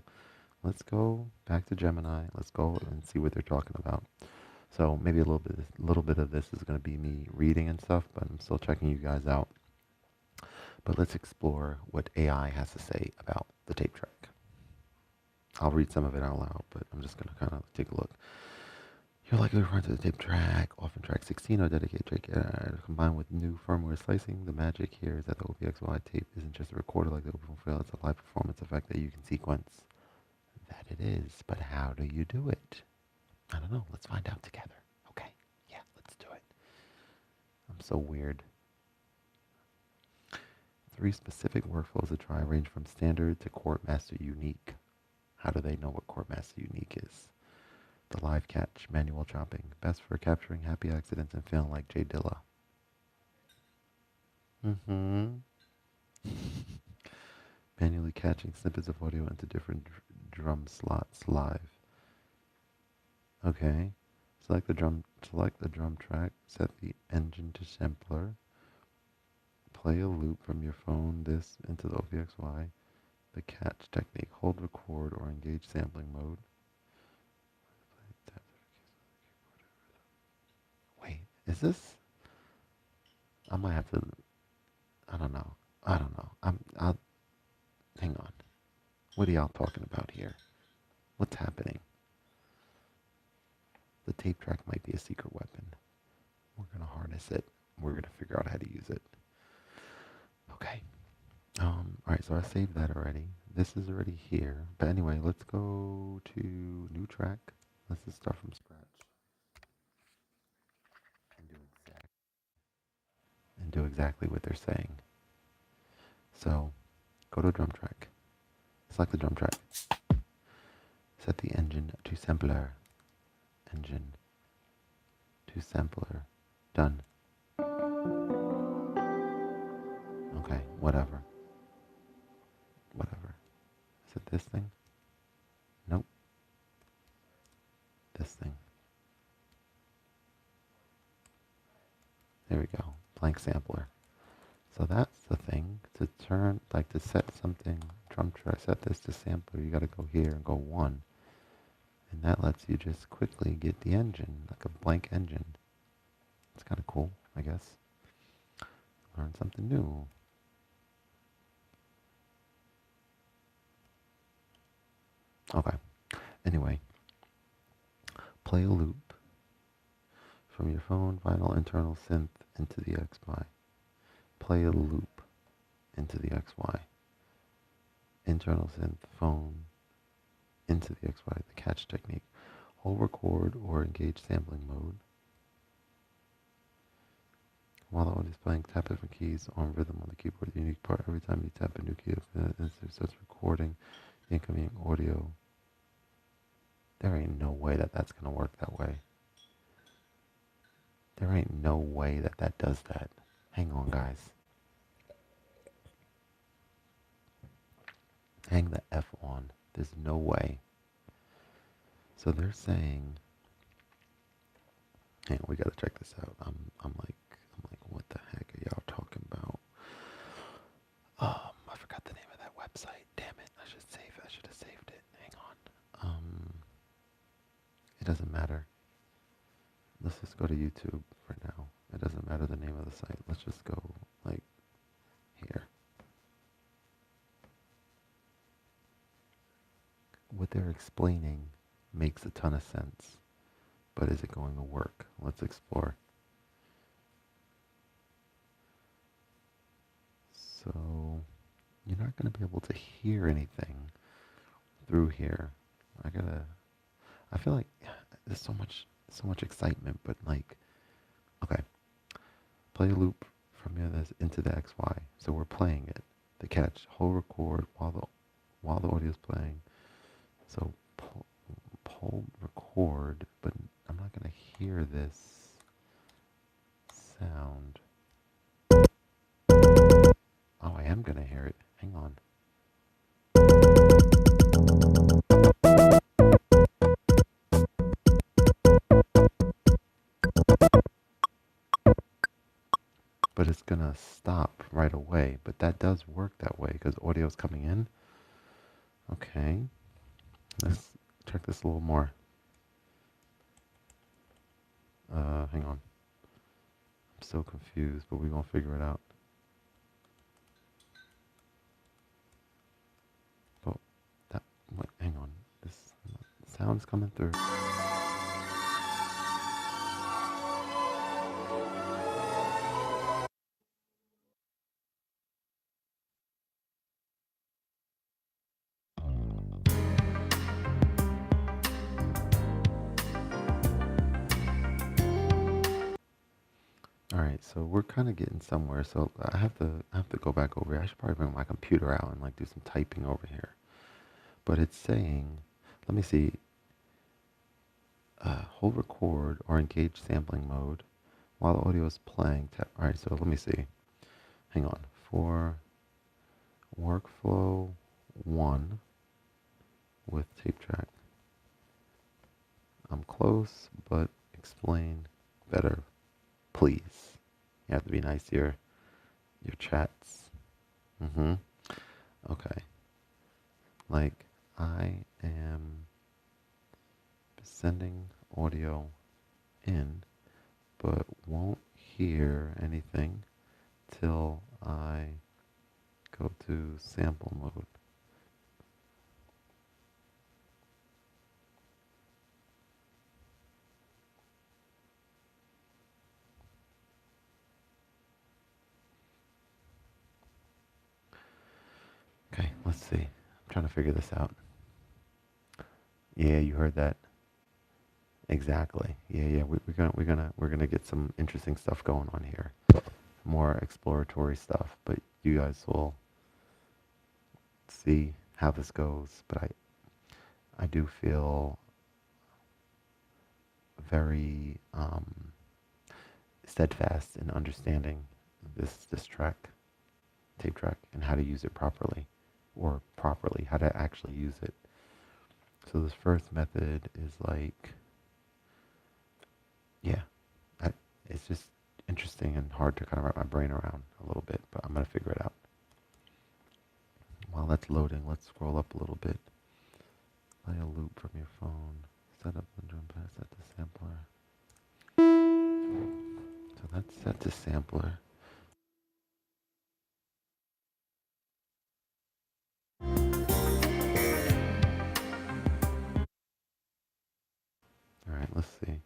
Let's go back to Gemini. Let's go and see what they're talking about. So maybe a little bit of this is gonna be me reading and stuff, but I'm still checking you guys out. But let's explore what AI has to say about the tape track. I'll read some of it out loud, but I'm just gonna kind of take a look. You're likely referring to the tape track, often track 16 or dedicated track, combined with new firmware slicing. The magic here is that the OPXY tape isn't just a recorder like the OP4, it's a live performance effect that you can sequence. That it is, but how do you do it? I don't know. Let's find out together. Okay, yeah, let's do it. I'm so weird. 3 specific workflows to try range from standard to Khordmaster unique. How do they know what Chordmaster Unique is? The live catch, manual chopping, best for capturing happy accidents and feeling like Jay Dilla. Mm-hmm. Manually catching snippets of audio into different drum slots live. Okay. Select the drum track, set the engine to sampler, play a loop from your phone, this into the OVXY, the catch technique, hold record or engage sampling mode. Wait, is this? I might have to, I don't know. I don't know. I'll, hang on. What are y'all talking about here? What's happening? The tape track might be a secret weapon. We're going to harness it. We're going to figure out how to use it. Okay. All right, so I saved that already. This is already here. But anyway, let's go to new track. Let's just start from scratch and do exactly what they're saying. So go to drum track. Select the drum track. Set the engine to sampler. Engine to sampler. Done. Okay, whatever. Whatever. Is it this thing? Nope. This thing. There we go. Blank sampler. So that's the thing. To turn, like to set something, drum track, set this to sampler, you gotta go here and go 1. And that lets you just quickly get the engine, like a blank engine. It's kind of cool, I guess. Learn something new. Okay. Anyway, play a loop from your phone, vinyl, internal synth into the XY. Play a loop into the XY. Internal synth, phone, into the XY, the catch technique. Hold record or engage sampling mode. While the audio is playing, tap different keys on rhythm on the keyboard. The unique part, every time you tap a new key, it starts recording the incoming audio. There ain't no way that that's going to work that way. There ain't no way that that does that. Hang on, guys. Hang the F on. There's no way. So they're saying, hang on, we got to check this out. I'm like, what the heck are y'all talking about? I forgot the name of that website. Damn it. I should have saved it. Hang on. It doesn't matter. Let's just go to YouTube for now. It doesn't matter the name of the site. Let's just go like here. What they're explaining makes a ton of sense, but is it going to work? Let's explore. So you're not going to be able to hear anything through here. I feel like there's so much excitement, but like, okay, play a loop from this into the XY. So we're playing it. The catch, hold record while the audio is playing. So hold record, but I'm not gonna hear this sound. Oh, I am gonna hear it. Hang on. But it's gonna stop right away. But that does work that way because audio is coming in. Okay, let's check this a little more. Hang on. I'm still confused, but we're gonna figure it out. But hang on. This sound's coming through. All right, so we're kind of getting somewhere. So I have to go back over here. I should probably bring my computer out and like do some typing over here. but it's saying, let me see, hold record or engage sampling mode while the audio is playing. All right, so let me see. Hang on. For workflow 1 with tape track, I'm close, but explain better, please. You have to be nice to your chats. Mm-hmm. Okay. Like, I am sending audio in, but won't hear anything till I go to sample mode. Okay, let's see. I'm trying to figure this out. Yeah, you heard that. Exactly. Yeah. We're gonna get some interesting stuff going on here. More exploratory stuff, but you guys will see how this goes. But I do feel very steadfast in understanding this track, tape track, and how to use it properly, or properly how to actually use it. So this first method is like, yeah, I, it's just interesting and hard to kind of wrap my brain around a little bit, but I'm gonna figure it out. While that's loading, let's scroll up a little bit. Play a loop from your phone. Set up the drum pad, set to sampler. So that's set to sampler. All right, let's see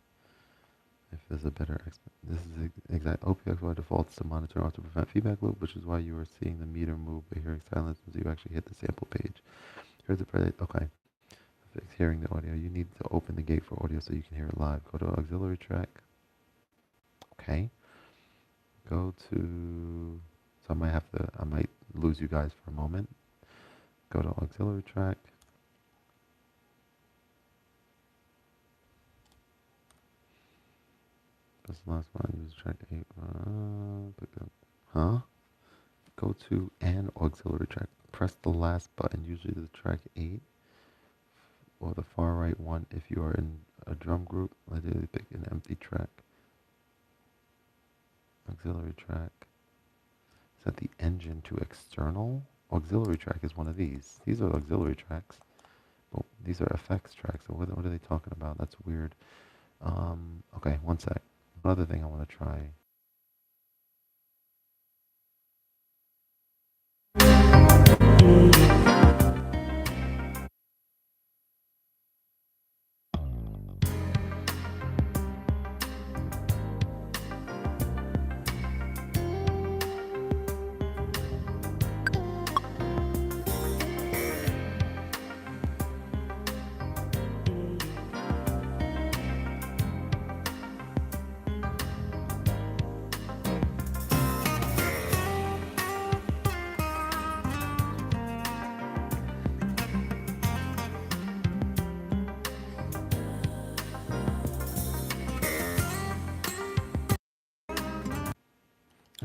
if there's a better. This is exact. OPX by default is to monitor off to prevent feedback loop, which is why you are seeing the meter move by hearing silence until you actually hit the sample page. Here's the predicate. Okay. Fix hearing the audio. You need to open the gate for audio so you can hear it live. Go to auxiliary track. Okay. Go to. So I might lose you guys for a moment. Go to auxiliary track. That's the last one. Use track 8. Huh? Go to an auxiliary track. Press the last button, usually the track 8, or the far right one if you are in a drum group. Ideally pick an empty track. Auxiliary track. Set the engine to external. Auxiliary track is one of these. These are auxiliary tracks. But these are effects tracks. So what are they talking about? That's weird. Okay, one sec. Another thing I want to try.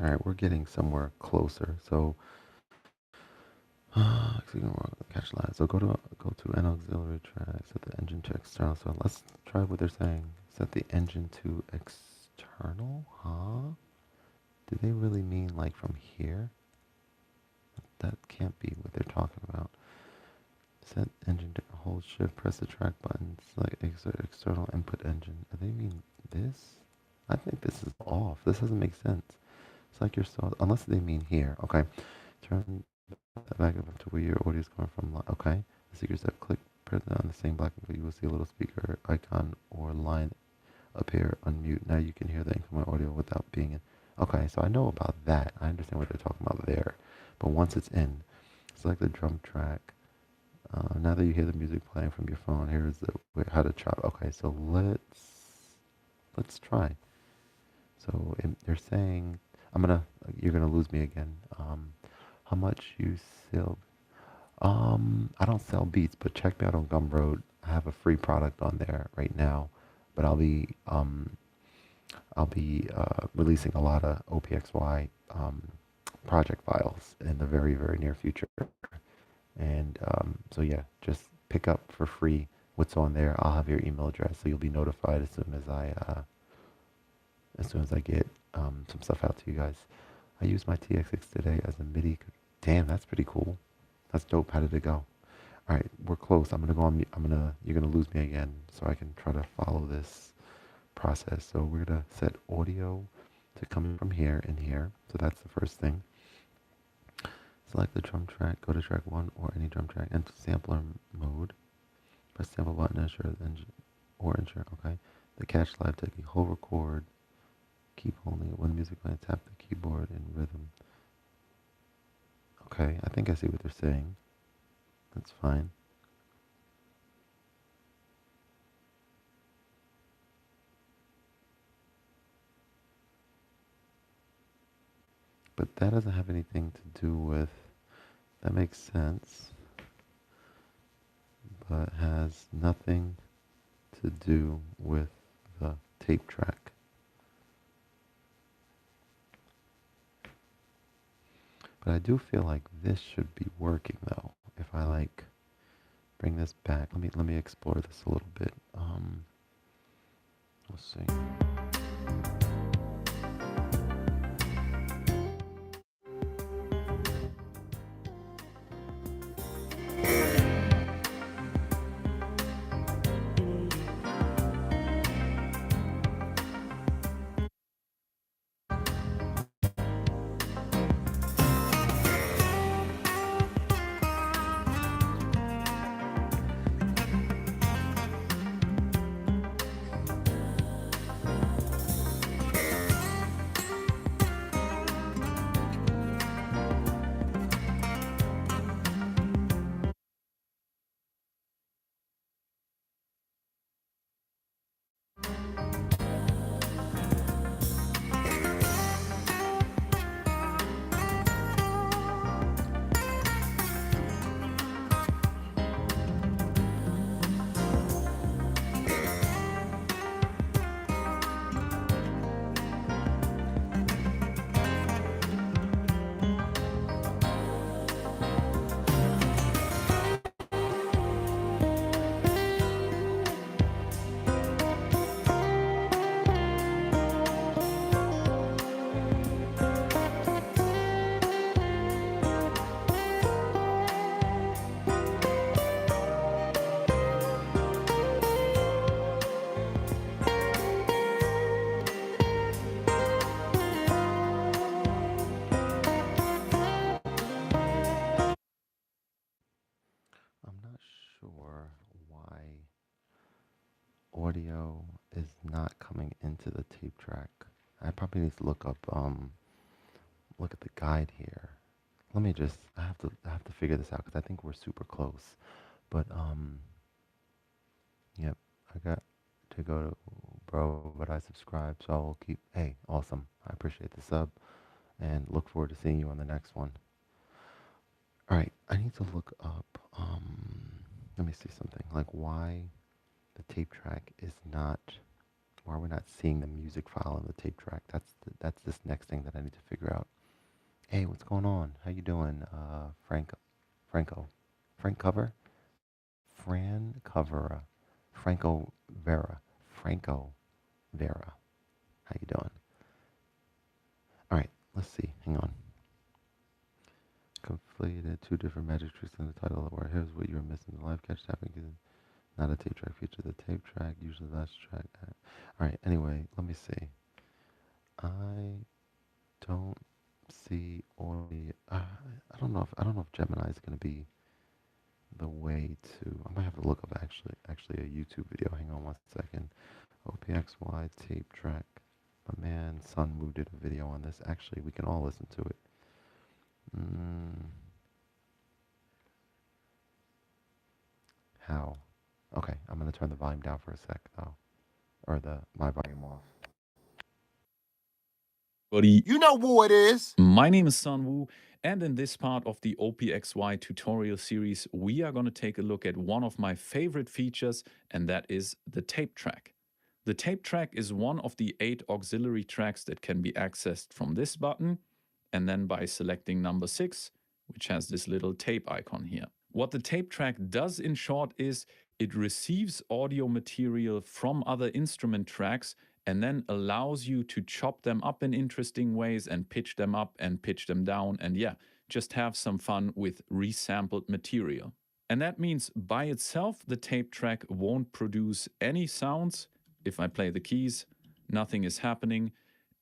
All right, we're getting somewhere closer. So, catch live. So go to an auxiliary track. Set the engine to external. So let's try what they're saying. Set the engine to external. Huh? Do they really mean like from here? That can't be what they're talking about. Set engine to hold shift. Press the track button. Select external input engine. Do they mean this? I think this is off. This doesn't make sense. It's like you're so, unless they mean here. Okay. Turn back up to where your audio is coming from. Okay. The secret step, click, press on the same black and you will see a little speaker icon or line appear, unmute. Now you can hear the incoming audio without being in. Okay, so I know about that. I understand what they're talking about there. But once it's in, select the drum track. Now that you hear the music playing from your phone, here is how to chop. Okay, so let's try. So they're saying, you're gonna lose me again. How much you sell? I don't sell beats, but check me out on Gumroad. I have a free product on there right now, but I'll be releasing a lot of OPXY project files in the very very near future. And so yeah, just pick up for free what's on there. I'll have your email address, so you'll be notified as soon as I get some stuff out to you guys. I used my TX6 today as a MIDI. Damn, that's pretty cool. That's dope. How did it go? All right, we're close. I'm gonna go on. You're gonna lose me again, so I can try to follow this process. So we're gonna set audio to come in from here and here. So that's the first thing. Select the drum track. Go to track one or any drum track. Enter sampler mode. Press sample button. Ensure or ensure. Okay. The catch live technique. Hold record. Keep holding it when music playing. Tap the keyboard in rhythm. Okay, I think I see what they're saying. That's fine. But that doesn't have anything to do with, that makes sense, but has nothing to do with the tape track. But I do feel like this should be working though. If I like bring this back, let me explore this a little bit. Let's see. I'm not sure why audio is not coming into the tape track. I probably need to look at the guide here. Let me just, I have to figure this out because I think we're super close. But yep, I got to go to bro, but I subscribe, so I will keep. Hey, awesome! I appreciate the sub, and look forward to seeing you on the next one. All right, I need to look up. Let me see something like why the tape track is not. Why we're not seeing the music file in the tape track. That's this next thing that I need to figure out. Hey, what's going on? How you doing, Franco, Frank Cover, Fran Covera, Franco Vera, Franco Vera. How you doing? All right, let's see. Hang on. Conflated two different magic tricks in the title of the word. Here's what you're missing. The live catch tapping is not a tape track feature. The tape track, usually last track. All right, anyway, let me see. I don't see audio. I don't know if Gemini is going to be the way to. I might have to look up actually a YouTube video. Hang on one second. OPXY tape track. My man Sun did a video on this. Actually, we can all listen to it. Mm, how? Okay, I'm gonna turn the volume down for a sec though, or the my volume off. Buddy. You know who it is. My name is Sanwoo, and in this part of the OPXY tutorial series, we are going to take a look at one of my favorite features, and that is the tape track. The tape track is one of the 8 auxiliary tracks that can be accessed from this button, and then by selecting number 6, which has this little tape icon here. What the tape track does in short is it receives audio material from other instrument tracks and then allows you to chop them up in interesting ways and pitch them up and pitch them down and just have some fun with resampled material. And that means by itself, the tape track won't produce any sounds. If I play the keys, nothing is happening.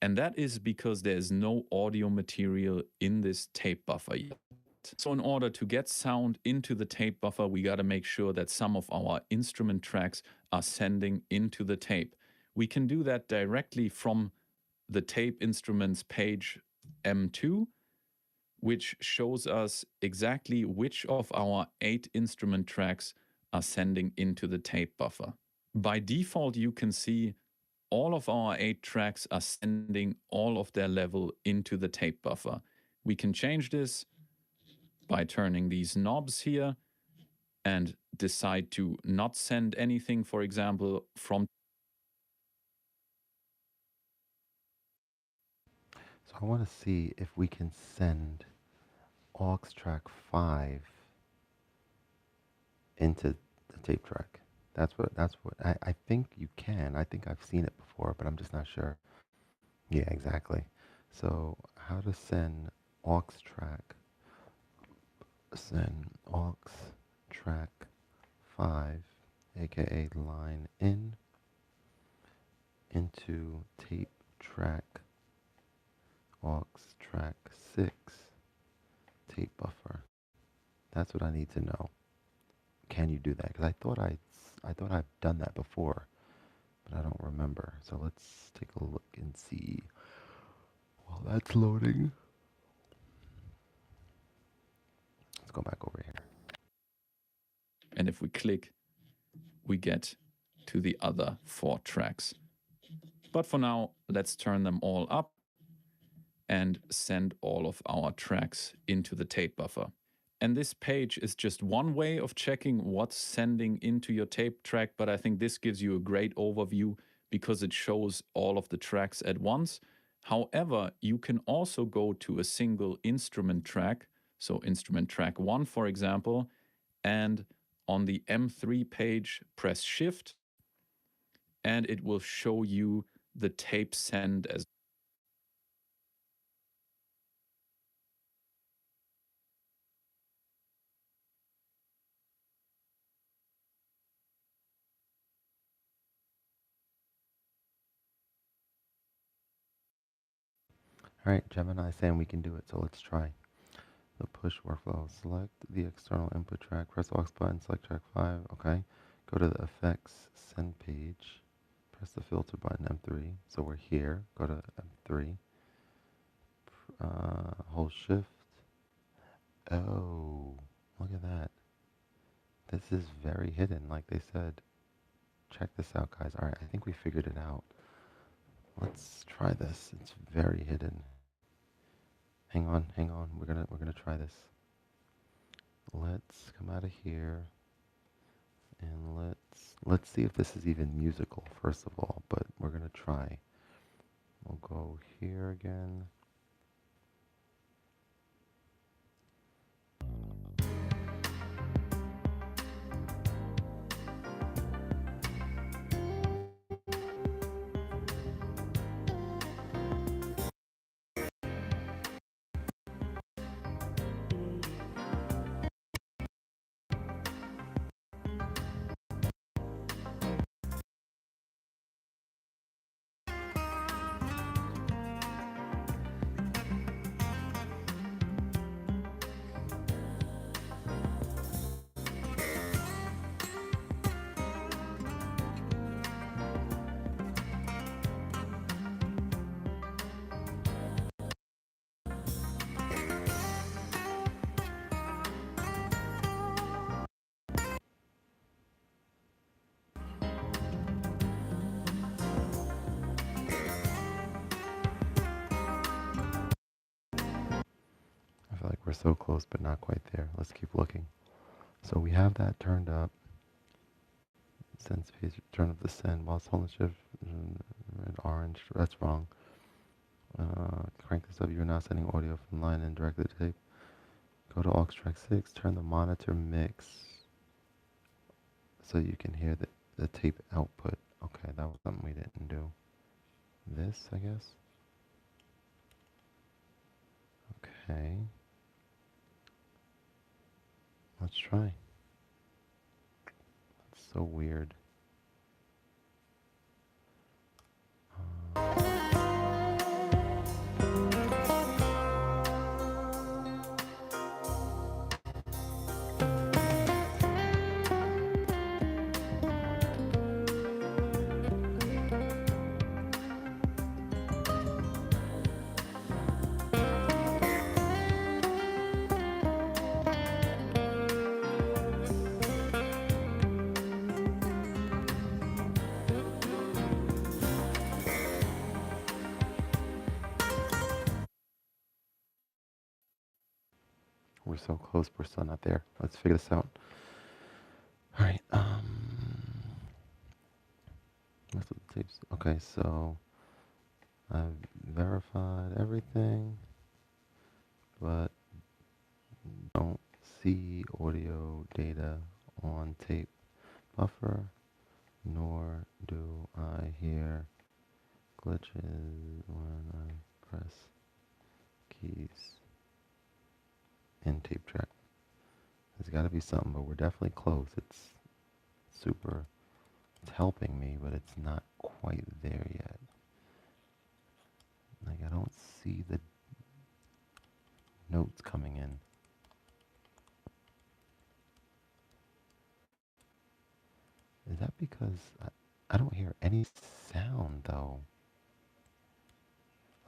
And that is because there's no audio material in this tape buffer yet. So in order to get sound into the tape buffer, we got to make sure that some of our instrument tracks are sending into the tape. We can do that directly from the tape instruments page M2, which shows us exactly which of our 8 instrument tracks are sending into the tape buffer. By default, you can see all of our 8 tracks are sending all of their level into the tape buffer. We can change this by turning these knobs here and decide to not send anything, for example, from. So I want to see if we can send aux track 5 into the tape track. That's what I think you can. I think I've seen it before, but I'm just not sure. Yeah, exactly. So how to send aux track, send aux track 5, aka line in, into tape track aux track 6 tape buffer. That's what I need to know. Can you do that? Because I thought I've done that before, but I don't remember. So let's take a look and see while that's loading. Let's go back over here. And if we click, we get to the other 4 tracks. But for now, let's turn them all up and send all of our tracks into the tape buffer. And this page is just one way of checking what's sending into your tape track, but I think this gives you a great overview because it shows all of the tracks at once. However, you can also go to a single instrument track, so instrument track 1, for example, and on the M3 page, press Shift, and it will show you the tape send as. All right, Gemini is saying we can do it, so let's try. The push workflow. Select the external input track, press aux button, select track 5, okay. Go to the effects, send page, press the filter button, M3. So we're here, go to M3, hold shift. Oh, look at that. This is very hidden, like they said. Check this out, guys. All right, I think we figured it out. Let's try this. It's very hidden. Hang on. We're gonna try this. Let's come out of here and let's see if this is even musical first of all, but we're gonna try. We'll go here again. so close, but not quite there. Let's keep looking. So we have that turned up. Send space, turn up the send while it's holding shift. Red, orange, that's wrong. Crank this up. You're now sending audio from line and directly to tape. Go to aux track 6. Turn the monitor mix so you can hear the tape output. Okay, that was something we didn't do. This, I guess. Okay. Let's try. That's so weird. We're so close, we're still not there. Let's figure this out. All right. What's the tapes? Okay, so I've verified everything, but don't see audio data on tape buffer, nor do I hear glitches when I press keys in tape track. There's got to be something, but we're definitely close. It's super, it's helping me, but it's not quite there yet. Like, I don't see the notes coming in. Is that because I don't hear any sound, though?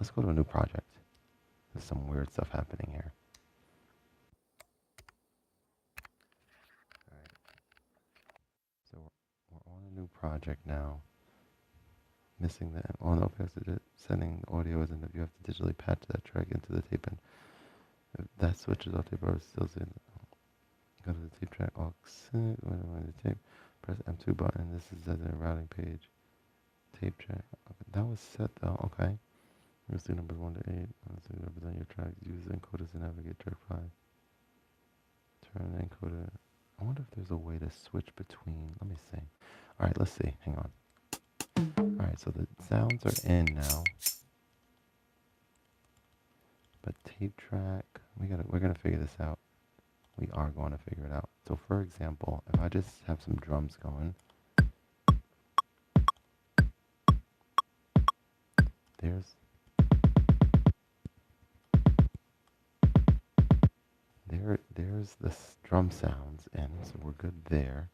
Let's go to a new project. There's some weird stuff happening here. Alright, so we're on a new project now. Missing the, oh no, because sending the audio isn't, if you have to digitally patch that track into the tape, and if that switches off tape, I was still saying, go to the tape track, aux, the tape, press M2 button, this is as a routing page, tape track, okay, that was set though, okay. You'll see numbers 1 to 8, let's see, represent your tracks, use the encoder to navigate track 5, turn the encoder, I wonder if there's a way to switch between, let me see, alright, let's see, hang on. Alright, so the sounds are in now, but tape track, we're gonna figure this out. We are going to figure it out. So for example, if I just have some drums going, there's the drum sounds in, so we're good there.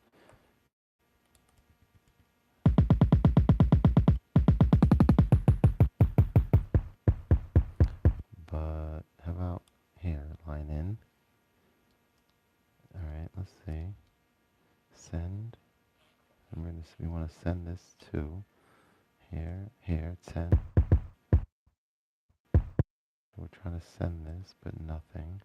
But how about here, line in? Alright, let's see. Send. We want to send this to here, send. We're trying to send this, but nothing.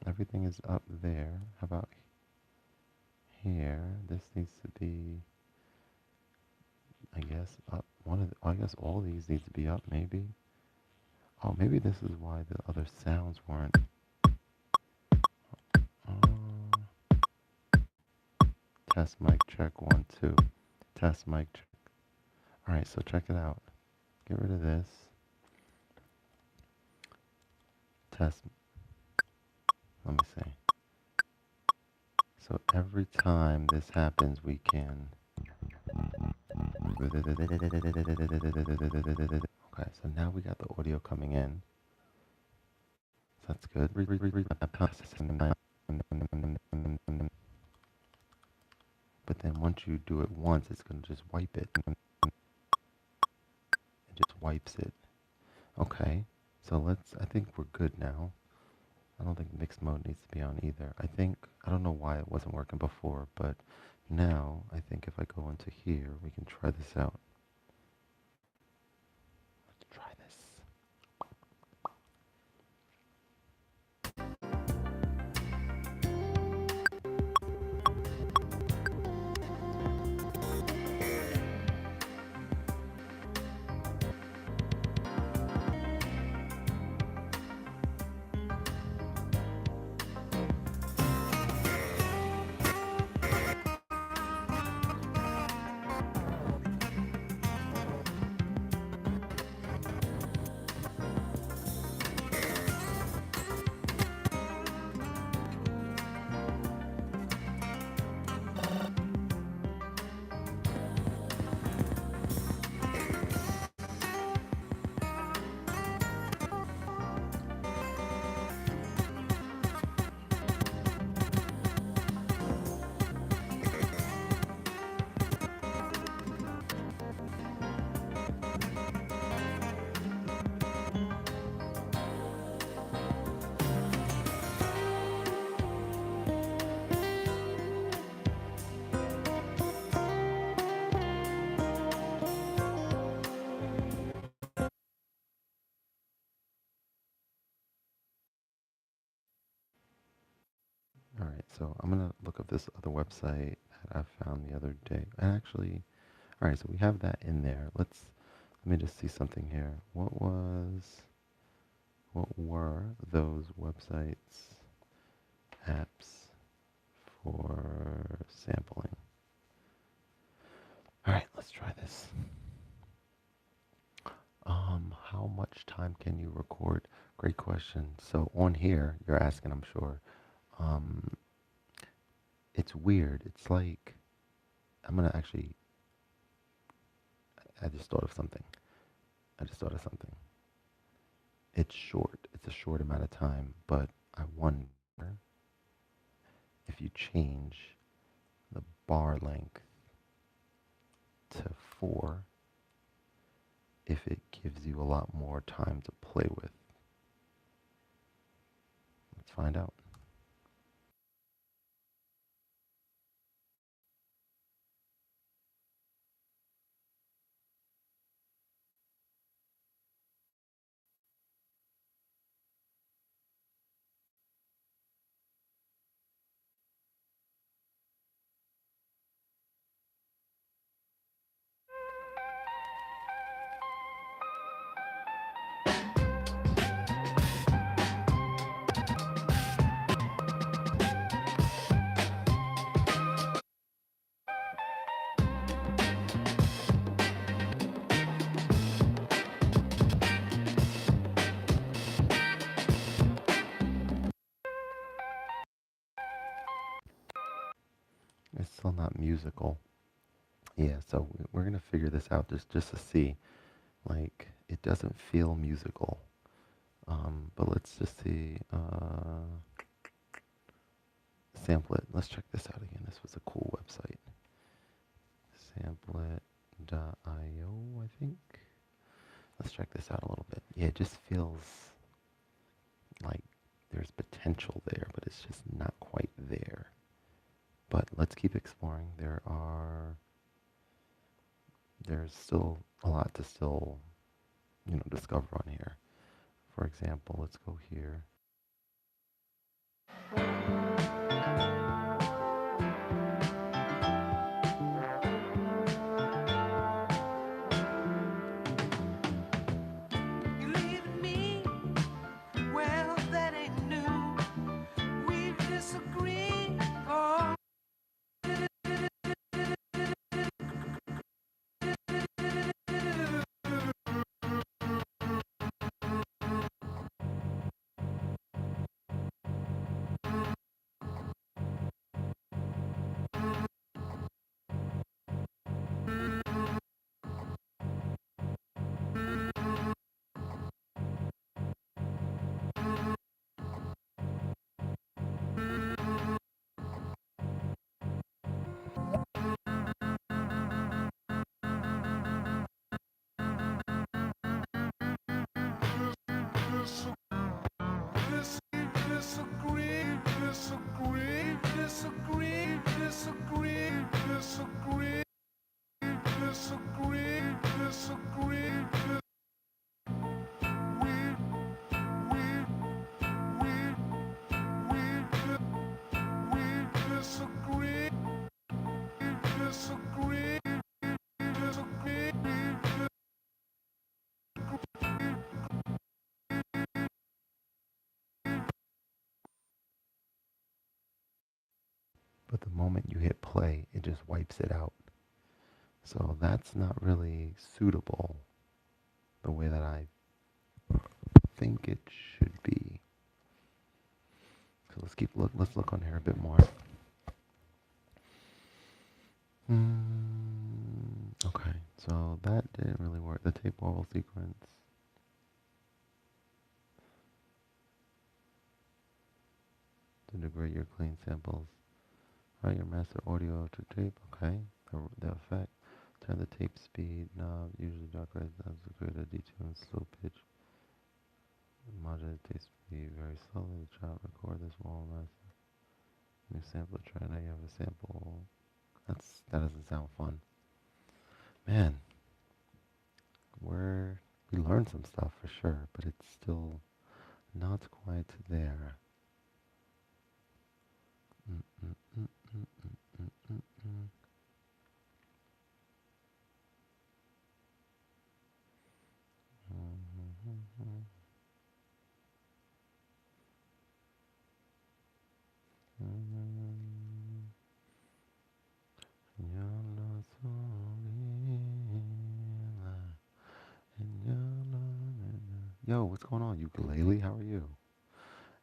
Everything is up there. How about here? This needs to be, I guess, up. I guess all these need to be up, maybe. Oh, maybe this is why the other sounds weren't. Test mic check 1 2. Test mic check. All right, so check it out. Get rid of this. Test. Let me see. So every time this happens, we can. Okay, so now we got the audio coming in. So that's good. But then once you do it once, it's going to just wipe it. It just wipes it. Okay, so I think we're good now. I don't think mixed mode needs to be on either. I don't know why it wasn't working before, but now I think if I go into here, we can try this out. All right, so I'm gonna look up this other website that I found the other day. And actually, all right, so we have that in there. Let me just see something here. What were those websites, apps for sampling? All right, let's try this. How much time can you record? Great question. So on here, you're asking, I'm sure. Um, it's weird. It's like I'm gonna actually. I just thought of something. I just thought of something. It's short. It's a short amount of time, but I wonder if you change the bar length to 4, if it gives you a lot more time to play with. Let's find out. It's still not musical. Yeah, so we're gonna figure this out just to see. Like, it doesn't feel musical. But let's just see. Sample it. Let's check this out again. This was a cool website. Samplet.io, I think. Let's check this out a little bit. Yeah, it just feels like there's potential there, but it's just not quite there. But let's keep exploring. There's still a lot to still, discover on here. For example, let's go here. You leaving me? Well, that ain't new. We've disagreed. Oh. But the moment you hit play, it just wipes it out. So that's not really suitable the way that I think it should be. So let's look on here a bit more. Okay, so that didn't really work. The tape wobble sequence. To degrade your clean samples. Write your master audio to tape. Okay, the effect. Turn the tape speed knob. Usually dark red knobs to create a detune slow pitch. Modulate tape speed very slowly. Drop record this wall master. New sample try. Now you have a sample. That doesn't sound fun. Man, we learned some stuff for sure, but it's still not quite there. Yo, what's going on, ukulele? How are you?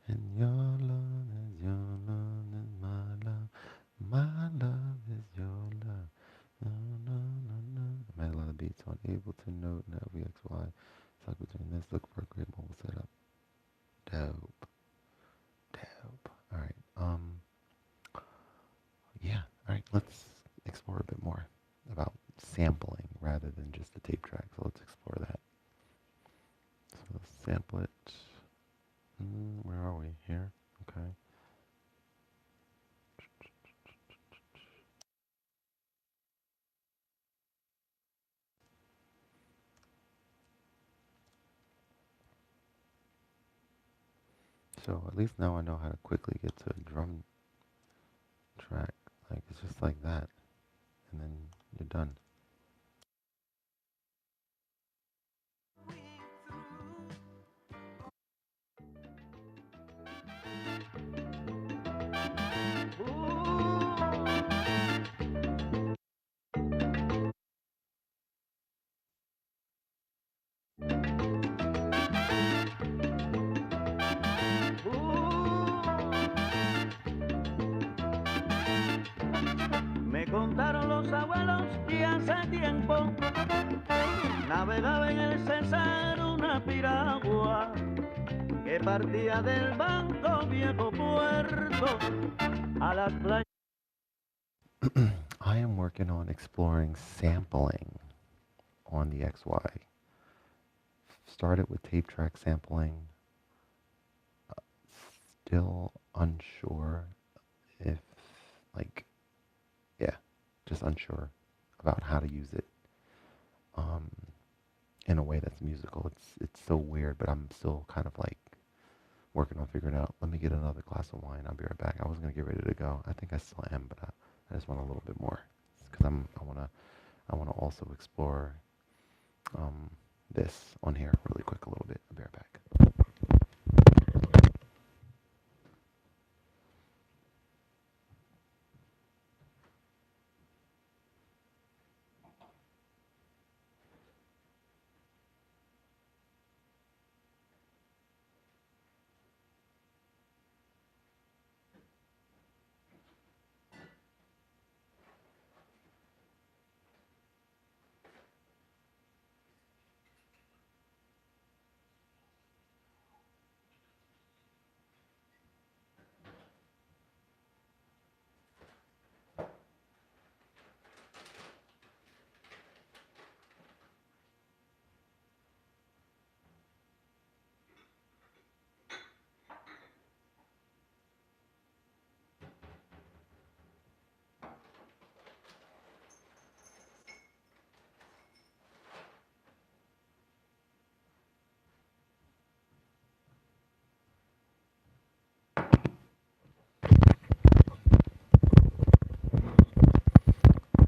And your love is your love is my love. My love is your love. No, no, no, no. I made a lot of beats on Ableton, Note, and LVXY. It's like between this, look for a great mobile setup. Dope. Dope. Alright, yeah, alright, let's explore a bit more about sampling rather than just the tape track. So let's explore that. So let's sample it. Where are we? Here? Okay. So at least now I know how to quickly get to a drum track. Like, it's just like that. And then you're done. Me contaron los abuelos que hace tiempo navegaba en el Cesar una piragua que partía del Banco Viejo Puerto a las playas. I am working on exploring sampling on the XY. Started with tape track sampling. Still unsure if, like, yeah, just unsure about how to use it in a way that's musical. It's so weird, but I'm still kind of like working on figuring it out. Let me get another glass of wine. I'll be right back. I was gonna get ready to go. I think I still am, but I just want a little bit more because I wanna also explore this on here really quick a little bit. I'll be right back.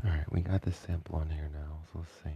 All right, we got this sample on here now, so let's see.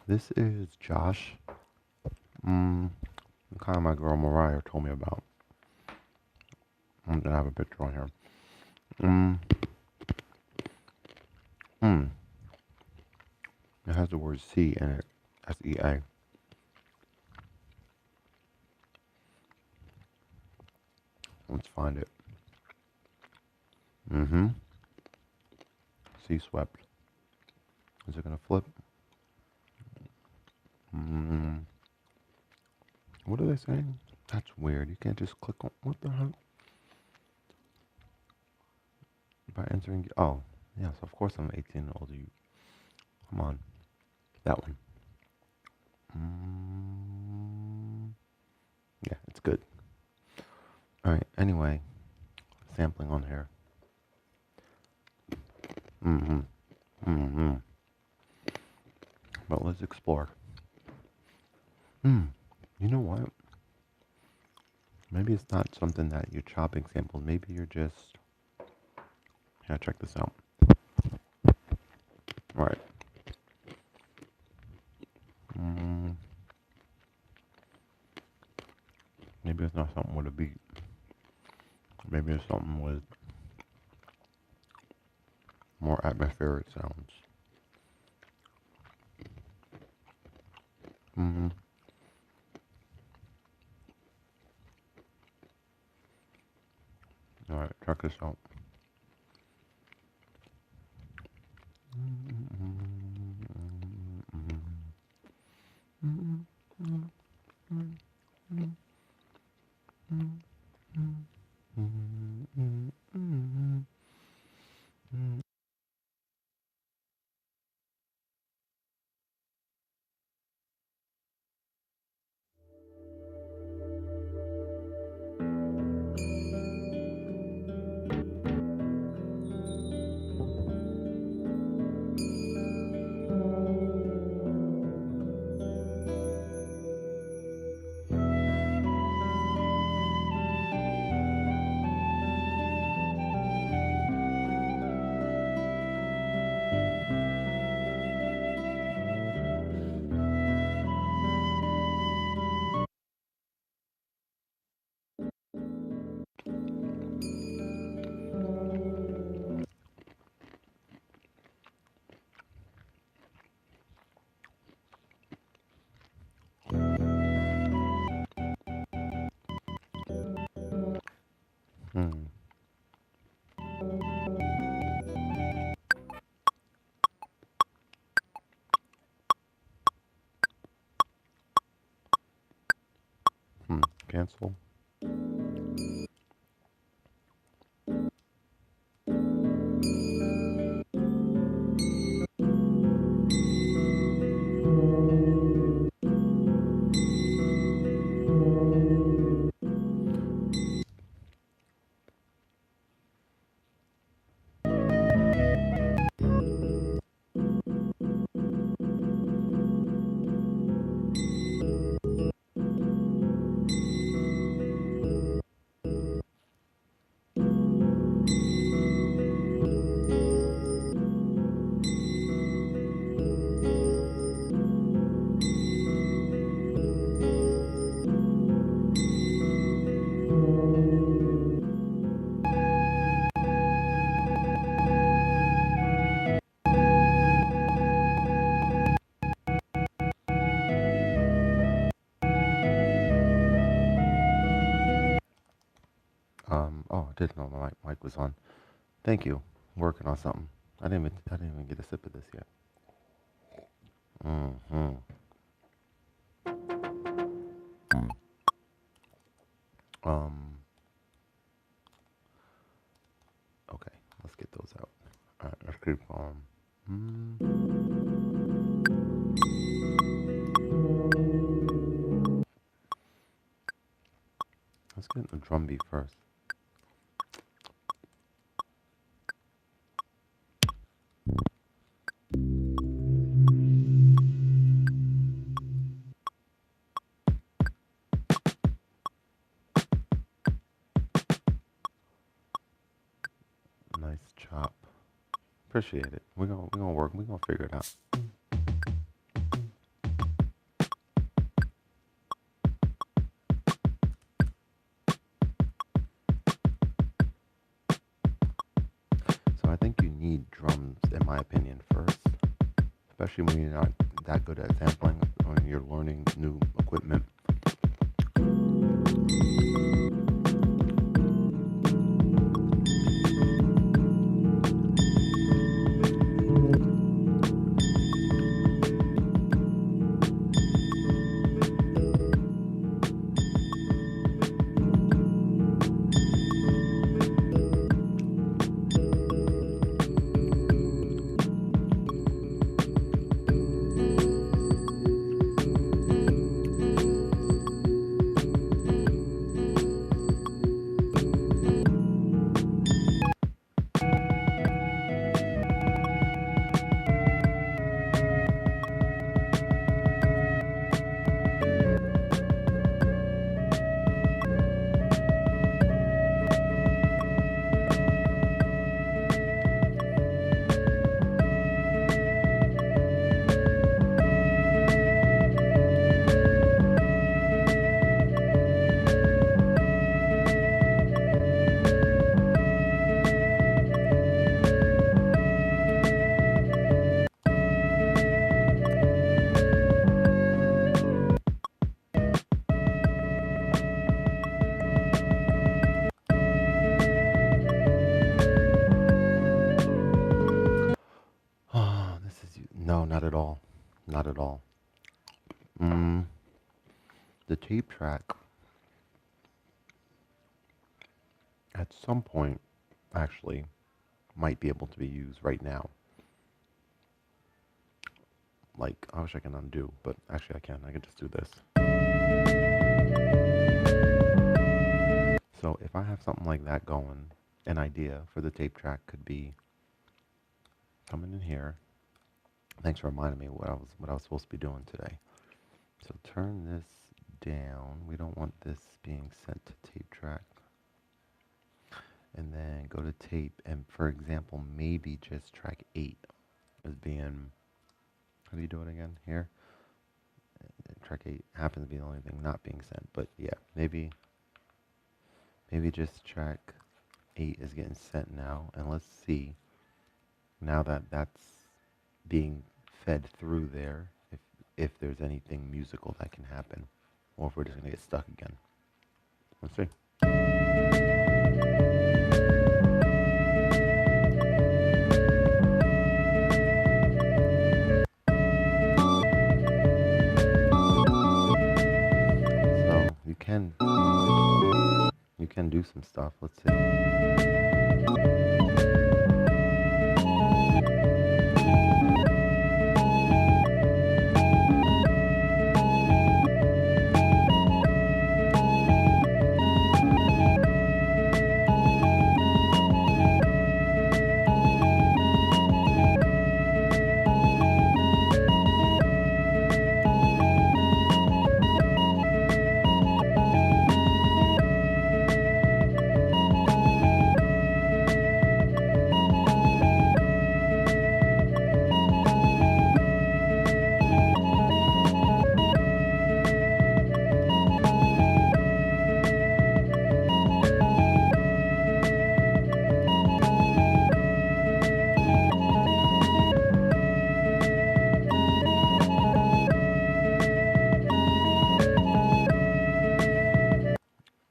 This is Josh. The kind of my girl Mariah told me about. I have a picture on here. It has the word C in it. SEA. Let's find it. C swept. Is it gonna flip? What are they saying? That's weird. You can't just click on. What the heck? By entering. Oh, Yes, of course I'm 18 and older. Come on. That one. Mm, yeah, it's good. All right. Anyway, sampling on here. Mm-hmm. Mm-hmm. But let's explore. You know what? Maybe it's not something that you're chopping samples. Maybe you're just. Yeah, check this out. All right. Mm, maybe it's not something with a beat. Maybe it's something with more atmospheric sounds. Mm-hmm. All right, check this out. Hmm. Cancel. Oh, I didn't know my mic was on. Thank you. Working on something. I didn't even get a sip of this yet. Mm-hmm. Um, okay, let's get those out. All right, let's keep on. Let's get the drum beat first. Nice chop. Appreciate it. We're gonna work. We're gonna figure it out. So I think you need drums, in my opinion, first, especially when you're not that good at sampling, when you're learning new equipment. Not at all. Not at all. Mm, the tape track, at some point, actually, might be able to be used right now. Like, I wish I can undo, but actually I can. I can just do this. So if I have something like that going, an idea for the tape track could be coming in here. Thanks for reminding me what I was supposed to be doing today. So turn this down. We don't want this being sent to tape track. And then go to tape, and for example, maybe just track 8 as being, how do you do it again? Here? Track 8 happens to be the only thing not being sent, but yeah, maybe just track 8 is getting sent now, and let's see, now that that's being fed through there, if there's anything musical that can happen, or if we're just going to get stuck again. Let's see. So you can do some stuff. Let's see.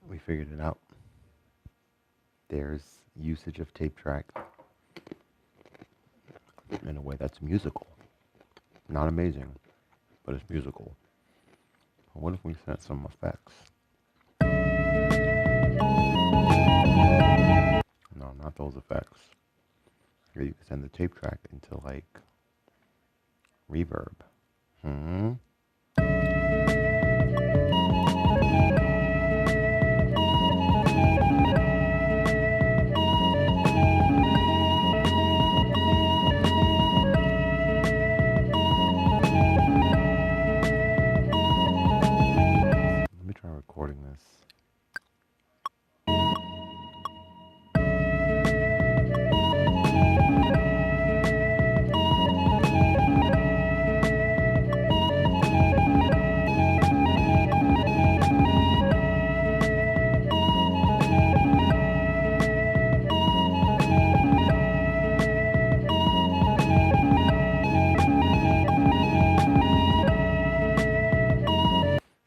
We figured it out. There's usage of tape track in a way that's musical. Not amazing, but it's musical. What if we set some effects? No, not those effects. Here you can send the tape track into like reverb. Let me try recording this.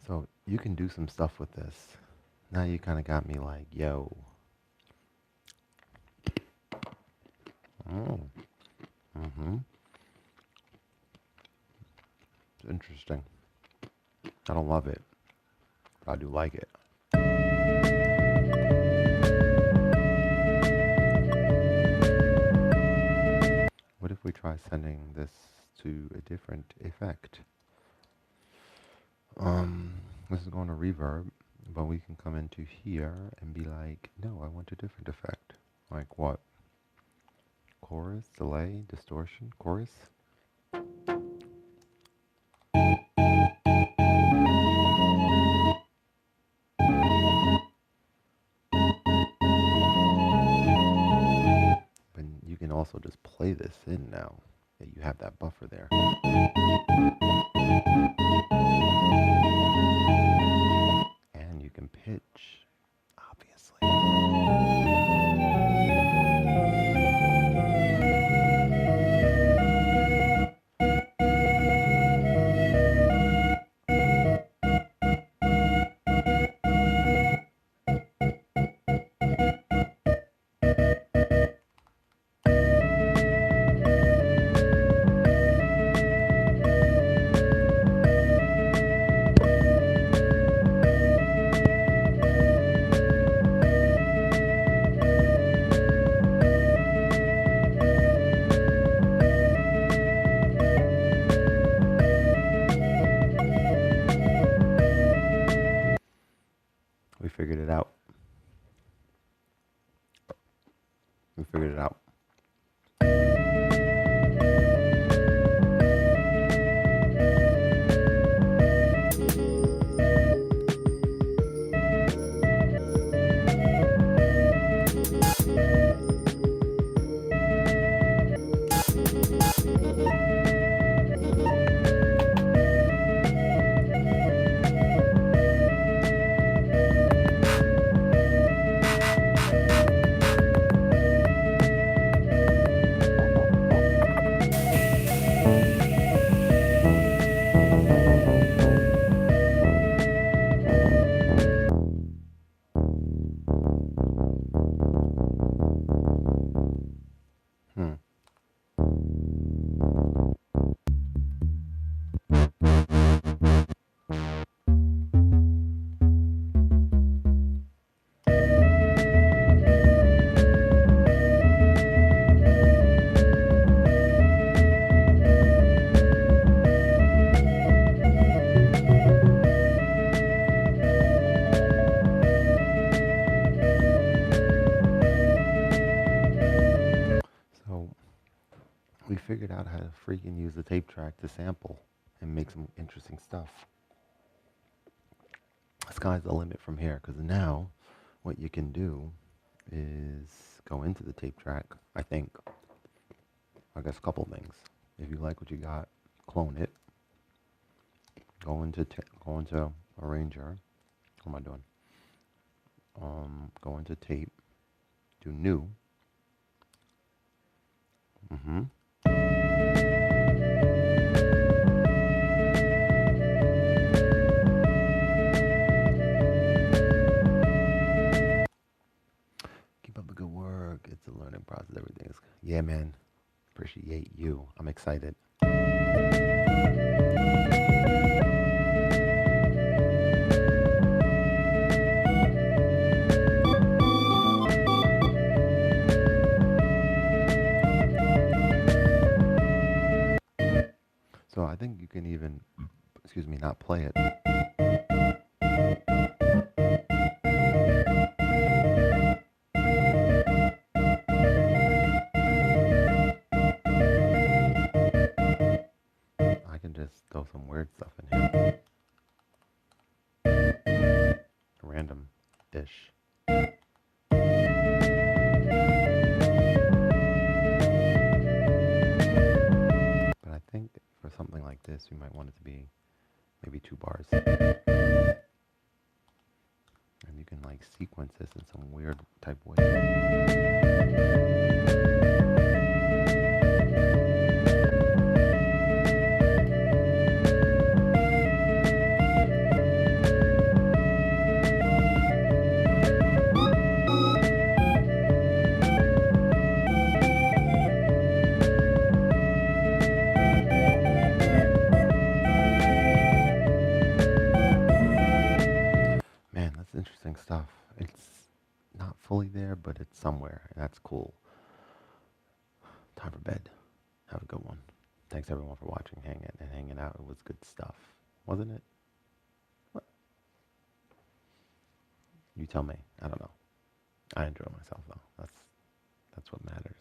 So you can do some stuff with this. Now you kind of got me like, yo. Oh. It's interesting. I don't love it, but I do like it. What if we try sending this to a different effect? This is going to reverb, but we can come into here and be like, no, I want a different effect. Like what? Chorus, delay, distortion, chorus? But you can also just play this in now that you have that buffer there. And you can pitch, obviously. we figured out how to freaking use the tape track to sample and make some interesting stuff. Sky's the limit from here, because now what you can do is go into the tape track. I think, I guess a couple things. If you like what you got, clone it. Go into Arranger. What am I doing? Go into tape. Do new. Keep up the good work. It's a learning process. Everything is. Yeah, man. Appreciate you. I'm excited. So I think you can even, excuse me, not play it. I can just throw some weird stuff in here. Random-ish. But I think for something like this, you might want it to be maybe 2 bars. And you can like sequence this in some weird type way. Man, that's interesting stuff. It's not fully there, but it's somewhere, and that's cool. Time for bed. Have a good one. Thanks everyone for watching, hanging out. It was good stuff, wasn't it? What? You tell me. I don't know. I enjoy myself though. That's what matters.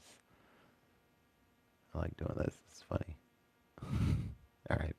I like doing this. It's funny. All right.